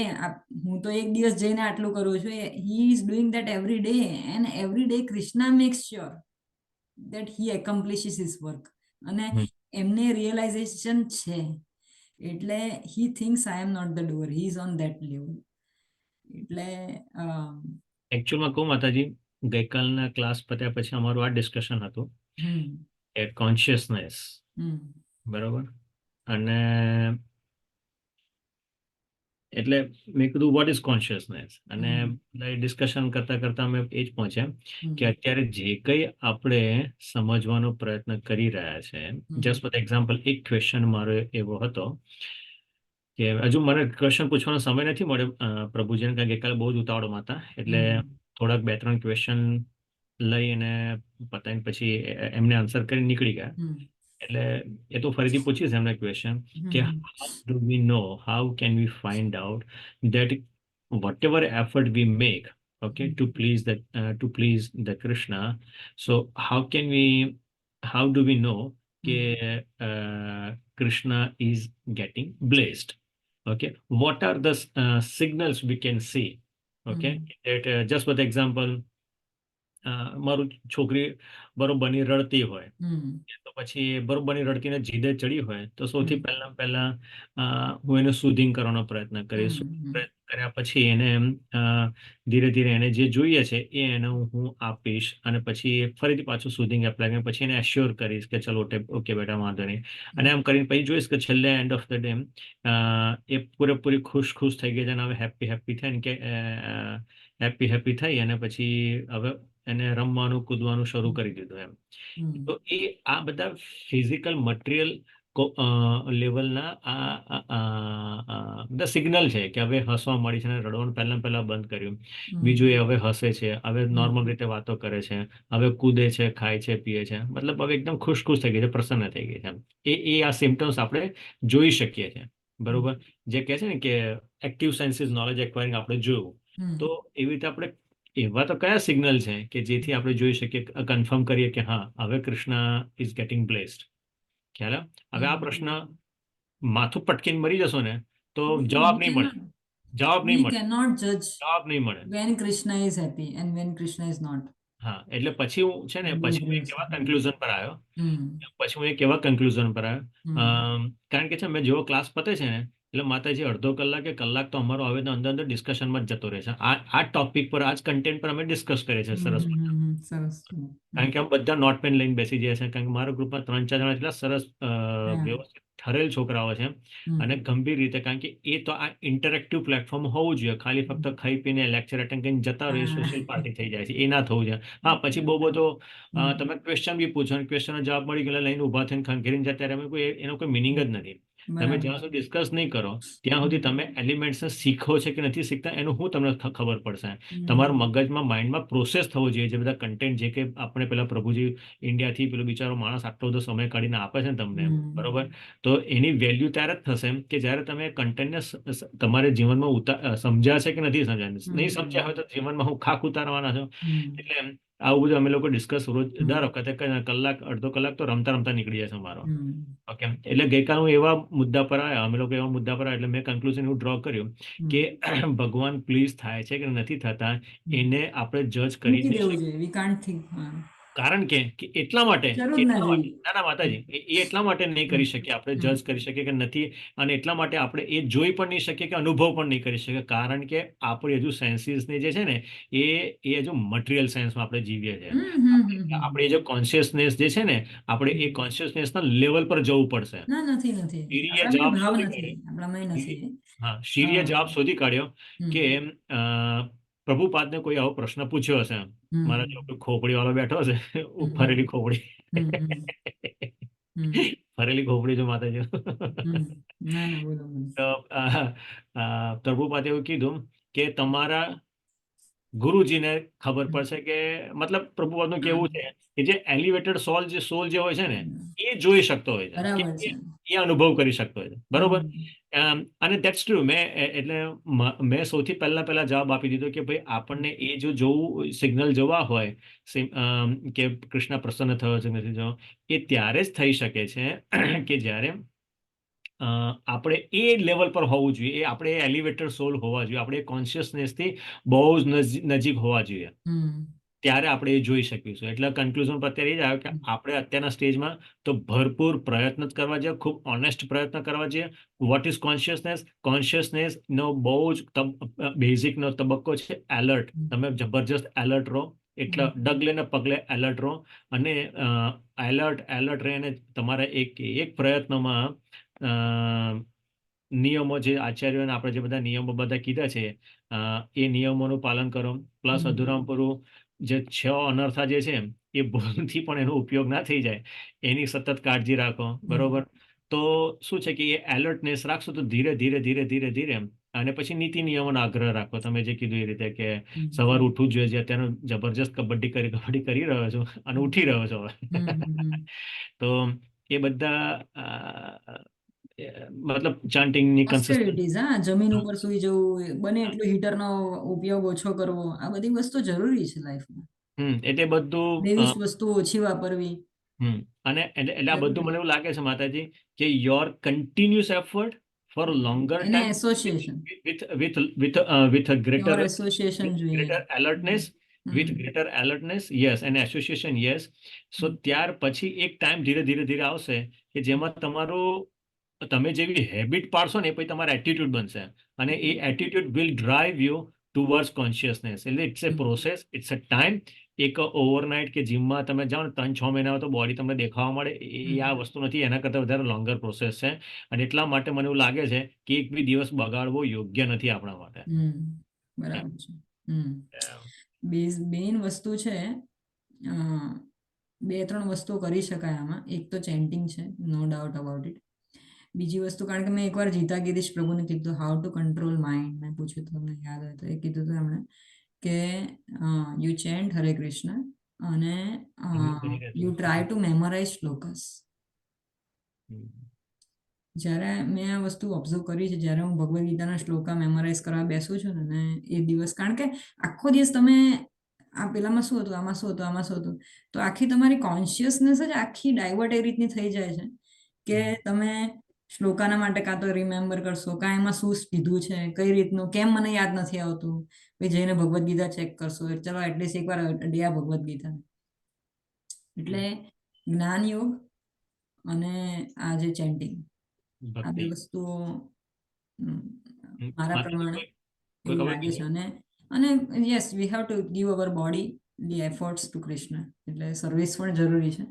હું તો એક દિવસ જઈને આટલું કરું છું, he is doing that every day, and every day Krishna makes sure that he accomplishes his work. અને એમને રિયલાઇઝેશન છે, એટલે he thinks I am not the doer, he is on that level. એટલે એકચ્યુઅલમાં કહું માતાજી, ગઈકાલના ક્લાસ પત્યા પછી અમારું આ ડિસ્કશન હતું કે કોન્શિયસનેસ, બરોબર, અને એટલે મેં કીધું વોટ ઇઝ કોન્શિયસનેસ, અને ડિસ્કશન કરતા કરતા અમે એ જ પહોંચ્યા કે અત્યારે જે કંઈ આપણે સમજવાનો પ્રયત્ન કરી રહ્યા છે, જસ્ટ ફોર એક્ઝામ્પલ, એક ક્વેશ્ચન મારો એવો હતો કે હજુ મને ક્વેશ્ચન પૂછવાનો સમય નથી મળ્યો પ્રભુજીને, કારણ કે ગઈકાલે બહુ જ ઉતાવળમાં હતા, એટલે થોડાક 2-3 ક્વેશ્ચન લઈ અને પતાવીને પછી એમને આન્સર કરીને નીકળી ગયા. એટલે એ તો ફરીથી પૂછીશ એમને ક્વેશ્ચન કે how do we know, how can we find out that whatever effort we make, okay, to please the Krishna, so how do we know કે Krishna is getting blessed, okay, what are the signals we can see, okay, that just for the example, મારું છોકરી બરોબરની રડતી હોય, તો પછી બરોબરની રડતીને જીદે ચડી હોય, તો સૌથી પહેલા હું એને સુધિંગ કરવાનો પ્રયત્ન કરીશ. પ્રયત્ન કર્યા પછી એને ધીરે ધીરે એને જે જોઈએ છે એ એને હું આપીશ, અને પછી ફરીથી પાછું સુધિંગ એપ્લાય કરીને પછી એને એશ્યોર કરીશ કે ચલો ઓકે બેટા, વાંધો નહીં, અને આમ કરીને પછી જોઈશ કે છેલ્લે એન્ડ ઓફ ધ ડે એ પૂરેપૂરી ખુશ થઈ ગઈ છે, અને હવે હેપી થાય ને કે હેપી થઈ, અને પછી હવે એને રમવાનું કૂદવાનું શરૂ કરી દીધું એમ. તો એ આ બધા ફિઝિકલ મટીરિયલ લેવલના બધા સિગ્નલ છે કે હવે હસવા મળી છે, અને રડવાનું પહેલા બંધ કર્યું. બીજું, એ હવે હસે છે, હવે નોર્મલ રીતે વાતો કરે છે, હવે કૂદે છે, ખાય છે, પીએ છે, મતલબ હવે એકદમ ખુશ થઈ ગઈ છે, પ્રસન્ન થઈ ગઈ છે. એ આ સિમ્ટમ્સ આપણે જોઈ શકીએ છીએ, બરોબર. જે કહે છે ને કે એક્ટિવ સેન્સીસ નોલેજ એક્વાયરિંગ આપણે જોયું, તો એવી રીતે આપણે એવા તો કયા સિગ્નલ છે કે જેથી આપણે જોઈ શકીએ, કન્ફર્મ કરીએ કે હા, હવે કૃષ્ણ ઇઝ ગેટિંગ બ્લેસ્ડ. ખ્યાલ? હવે આ પ્રશ્ન માથું પટકીને મરી જશો ને તો જવાબ નહીં મળે. We cannot judge જવાબ નહીં મળે. when Krishna is happy and when Krishna is not. હા, એટલે પછી હું છે ને પછી હું એક એવા કન્ક્લુઝન પર આવ્યો, કારણ કે છે મેં જેવો ક્લાસ પતે છે ને એટલે માતાજી અડધો કલાક કે કલાક તો અમારો હવે તો અંદર ડિસ્કશનમાં જ જતો રહે છે. આ ટોપિક પર, આ જ કન્ટેન્ટ પર અમે ડિસ્કસ કરીએ છીએ. સરસ, કારણ કે અમે બધા નોટ પેન લઈને બેસી જાય છે, કારણ કે મારા ગ્રુપમાં 3-4 જણા એટલા સરસ વ્યવસ્થિત ઠરેલ છોકરાઓ છે અને ગંભીર રીતે, કારણ કે એ તો આ ઇન્ટરેક્ટિવ પ્લેટફોર્મ હોવું જોઈએ. ખાલી ફક્ત ખાઈ પીને લેક્ચર અટેન્ડ કરીને જતા રહે સોશિયલ પાર્ટી થઈ જાય છે, એ ના થવું જોઈએ. હા, પછી બહુ બધો તમે ક્વેશ્ચન બી પૂછો અને ક્વેશ્ચનનો જવાબ મળી ગયેલા લઈને ઊભા થઈને ખંખેરીને જતા રહે, એનો કોઈ મિનિંગ જ નથી. તમે જ્યાં સુધી ડિસ્કસ નહીં કરો ત્યાં સુધી તમે એલિમેન્ટ્સને શીખો છે કે નથી શીખતા એનું શું તમને ખબર પડશે. તમારા મગજમાં, માઇન્ડમાં પ્રોસેસ થવો જોઈએ. જે બધા કન્ટેન્ટ જે કે આપણે પેલા પ્રભુજી ઇન્ડિયાથી પેલો બિચારો માણસ આટલો બધો સમય કાઢીને આપે છે ને તમને, બરોબર, તો એની વેલ્યુ ત્યારે જ થશે કે જ્યારે તમે કન્ટેન્ટને તમારે જીવનમાં સમજ્યા છે કે નથી સમજ્યા. નહીં સમજ્યા હોય તો જીવનમાં હું ખાખ ઉતારવાના છો. એટલે આવું બધું અમે લોકો ડિસ્કસ રોજ દર વખતે કલાક અડધો કલાક તો રમતા રમતા નીકળી જાય છે અમારો. ઓકે, એટલે ગઈકાલ હું એવા મુદ્દા પર આવ્યા, અમે લોકો એવા મુદ્દા પર આવ્યા, એટલે મેં કન્ક્લુઝન એવું ડ્રો કર્યું કે ભગવાન પ્લીઝ થાય છે કે નથી થતા એને આપણે જજ કરી મૂકી નહીં દેવું શકીએ. જોઈએ. We can't think. કારણ કે એટલા માટે જરૂર ના એટલા માટે જોઈએ. ના ના માતાજી, એ એટલા માટે નહીં કરી શકીએ આપણે, જજ કરી શકીએ કે નથી, અને એટલા માટે આપણે એ જોઈ પણ નહીં શકીએ કે અનુભવ પણ નહીં કરી શકીએ, કારણ કે આપણે હજુ સેન્સીસને જે છે ને એ હજુ મટીરિયલ સેન્સમાં આપણે જીવીએ છીએ. આપણે જે કોન્શિયસનેસ જે છે ને, આપણે એ કોન્શિયસનેસના લેવલ પર જવું પડશે. ના, નથી. શીરીએ આપણામાં જવાબ ભાવ શોધી નથી. કાઢ્યો. આપણામાં નથી. હા, શીરીએ જવાબ શોધી કાઢ્યો કે પ્રભુપાદને કોઈ આવો પ્રશ્ન પૂછ્યો હશે, મારા જો કોઈ ખોપડી વાળો બેઠો હશે, ફરેલી ખોપડી, ફરેલી ખોપડી જો માતાજી. ના, બોલો. તો પ્રભુપાદે એવું કીધું કે તમારા ગુરુજીને ખબર પડશે કે, મતલબ પ્રભુપાદનું કેવું છે કે જે એલિવેટેડ સોલ જે હોય છે ને એ જોઈ શકતો હોય છે, બરાબર કે છે. એ અનુભવ કરી શકતો હોય છે, બરોબર. અને ધેટ્સ ટ્રુ. મેં સૌથી પહેલા જવાબ આપી દીધો કે ભાઈ આપણને એ જો જોવું સિગ્નલ જોવા હોય કે કૃષ્ણ પ્રસન્ન થયો છે નથી થયો, એ ત્યારે જ થઈ શકે છે કે જ્યારે આપણે એ લેવલ પર હોવું જોઈએ, એ આપણે એલિવેટેડ સોલ હોવા જોઈએ, આપણે કોન્શિયસનેસથી બહુ જ નજીક હોવા જોઈએ, ત્યારે આપણે એ જોઈ શકીશું. એટલે કન્ક્લુઝન પર અત્યારે એ જ આવ્યો કે આપણે અત્યારના સ્ટેજમાં તો ભરપૂર પ્રયત્ન જ કરવા જોઈએ, ખૂબ ઓનેસ્ટ પ્રયત્ન કરવા જોઈએ. What is consciousness? કોન્શિયસનેસનો બહુ જ બેઝિકનો તબક્કો છે એલર્ટ. તમે જબરજસ્ત એલર્ટ રહો, એટલે ડગલે ને પગલે એલર્ટ રહો, અને એલર્ટ રહીને તમારા એક પ્રયત્નમાં નિયમો જે આચાર્યોને આપણે જે બધા નિયમો બધા કીધા છે એ નિયમોનું પાલન કરો. પ્લસ અધૂરામ પૂરું જે 6 અનર્થા જે છે એ ભૂલથી પણ એનો ઉપયોગ ના થઈ જાય એની સતત કાળજી રાખો, બરોબર. તો શું છે કે એ એલર્ટનેસ રાખશો તો ધીરે ધીરે અને પછી નીતિ નિયમોનો આગ્રહ રાખો. તમે જે કીધું એ રીતે કે સવાર ઉઠવું જોઈએ, જે અત્યારે જબરજસ્ત કબડ્ડી કરી રહ્યો છું અને ઉઠી રહ્યો છો તો એ બધા મતલબ ચાન્ટિંગની ઓસ્ટેરિટીઝ, જમીન ઉપર સુઈ જવું, બને એટલું હીટરનો ઉપયોગ ઓછો કરવો, આ બધી વસ્તુ જરૂરી છે લાઈફમાં. એટલે બધું દેવી વસ્તુઓ ઓછી વાપરવી. અને એટલે આ બધું મને એવું લાગે છે માતાજી કે your continuous effort for longer એને time association, with a greater association જોઈએ. greater alertness, yes, and association, yes. So ત્યાર પછી એક ટાઈમ ધીરે આવશે કે જેમાં તમે જેવી હેબિટ પાડશો ને એ પછી તમારા એટીટ્યુડ બનશે, અને એ attitude will drive you towards consciousness. એટલે it's a process, it's a time. એક ઓવરનાઇટ કે જીમમાં તમે જાઓ ને 3-6 મહિના તો બોડી તમને દેખાવા મળે, એ આ વસ્તુ નથી. એના કરતાં વધારે લોંગર પ્રોસેસ છે, અને એટલા માટે મને એવું લાગે છે કે એક બી દિવસ બગાડવો યોગ્ય નથી આપણા માટે. બરાબર છે. મેઇન વસ્તુ છે, 2-3 વસ્તુઓ કરી શકાય આમાં. એક તો ચેન્ટિંગ છે, નો ડાઉટ અબાઉટ ઇટ. બીજી વસ્તુ, કારણ કે મેં એકવાર ગીતા ગિરીશ પ્રભુને કીધું હાઉ ટુ કંટ્રોલ માઇન્ડ, મેં પૂછ્યું તમને યાદ હોય તો, એ કીધું હતું એમણે કે યુ ચેન્ટ હરે કૃષ્ણ અને યુ ટ્રાય ટુ મેમોરાઇઝ શ્લોકસ. જ્યારે મેં આ વસ્તુ ઓબ્ઝર્વ કરી છે, જ્યારે હું ભગવદ્ ગીતાના શ્લોકા મેમોરાઇઝ કરવા બેસું છું ને એ દિવસ, કારણ કે આખો દિવસ તમે આ પેલામાં શું હતું, આમાં શું હતું, તો આખી તમારી કોન્શિયસનેસ જ આખી ડાયવર્ટ એ રીતની થઈ જાય છે કે તમે શ્લોકાના માટે કાં તો રિમેમ્બર કરશો, કાં એમાં શું કીધું છે, કઈ રીતનું, કેમ મને યાદ નથી આવતું, પછી જઈને ભગવદ્ ગીતા ચેક કરશો, ચલો એટલીસ્ટ એકવાર અડ્યા ભગવદ્ ગીતા. એટલે જ્ઞાન યોગ અને આ જે ચેન્ટિંગ, આ બે વસ્તુઓ મારા પ્રમાણે એવું લાગે છે. અને yes, we have to give our body the efforts to Krishna. એટલે સર્વિસ પણ જરૂરી છે,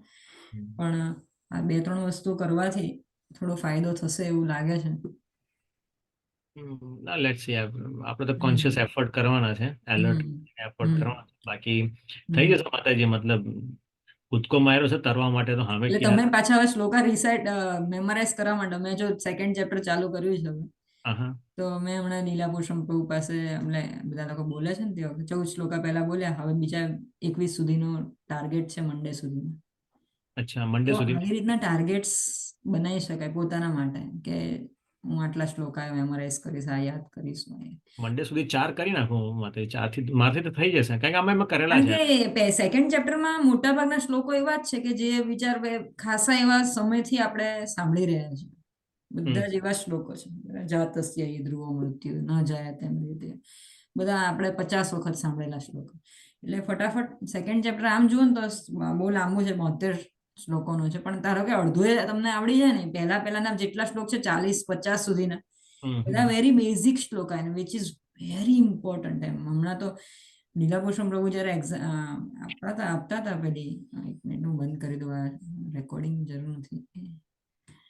પણ આ 2-3 વસ્તુ કરવાથી થોડો ફાયદો થશે એવું લાગે છે. ના લેટ્સ સી, આપણે તો હમ. કોન્શિયસ એફર્ટ કરવાના છે, એલર્ટ હમ. એફર્ટ હમ. કરવાના છે. બાકી થઈ હમ. જશે માતાજી, મતલબ કૂદકો માર્યો છે તરવા માટે, તો સામે એટલે ક્યાં. તમે પાછા હવે શ્લોકા રિસાઇટ મેમરાઇઝ કરવા માટે મેં જો સેકન્ડ ચેપ્ટર ચાલુ કર્યું છે હવે. હા તો મેં હમણાં નીલાભૂષણ પ્રભુ પાસે અમને બધા લોકો બોલે છે ને તે વખતે 14 શ્લોકા પહેલા બોલ્યા, હવે બીજા 21 સુધીનો ટાર્ગેટ છે મંડે સુધીનો. અચ્છા, મંડે તો સુધી. આવી રીતના ટાર્ગેટ્સ બનાવી શકાય પોતાના માટે કે હું આટલા શ્લોકા મેમરાઇઝ કરીશ, આ યાદ કરીશ. મંડે સુધી 4 કરી નાખું માતાજી, 4 થી મારથી તો થઈ જશે, કારણ કે અમે કરેલા કારણ છે. કે સેકન્ડ ચેપ્ટરમાં મોટા ભાગના શ્લોકો એવા જ છે કે જે વિચાર ખાસા એવા સમયથી આપણે સાંભળી રહ્યા છીએ. બધા જ એવા શ્લોકો છે. જાતસ્ય હિ ધ્રુવો મૃત્યુ ન જાય તેમ રીતે બધા આપણે 50 વખત સાંભળેલા શ્લોકો. એટલે ફટાફટ સેકન્ડ ચેપ્ટર આમ જુઓ ને તો બહુ લાંબુ છે, 72 શ્લોકોનું છે, પણ ધારો કે અડધું તમને આવડી જાય ને, પહેલાના જેટલા શ્લોક છે 40-50 સુધીના, બધા વેરી બેઝિક શ્લોક વિચ ઇઝ વેરી ઇમ્પોર્ટન્ટ. એમ હમણાં તો નીલાભૂષણ પ્રભુ જયારે આપતા હતા પેલી, એક મિનિટ હું બંધ કરી દઉં, આ રેકોર્ડિંગ જરૂર નથી.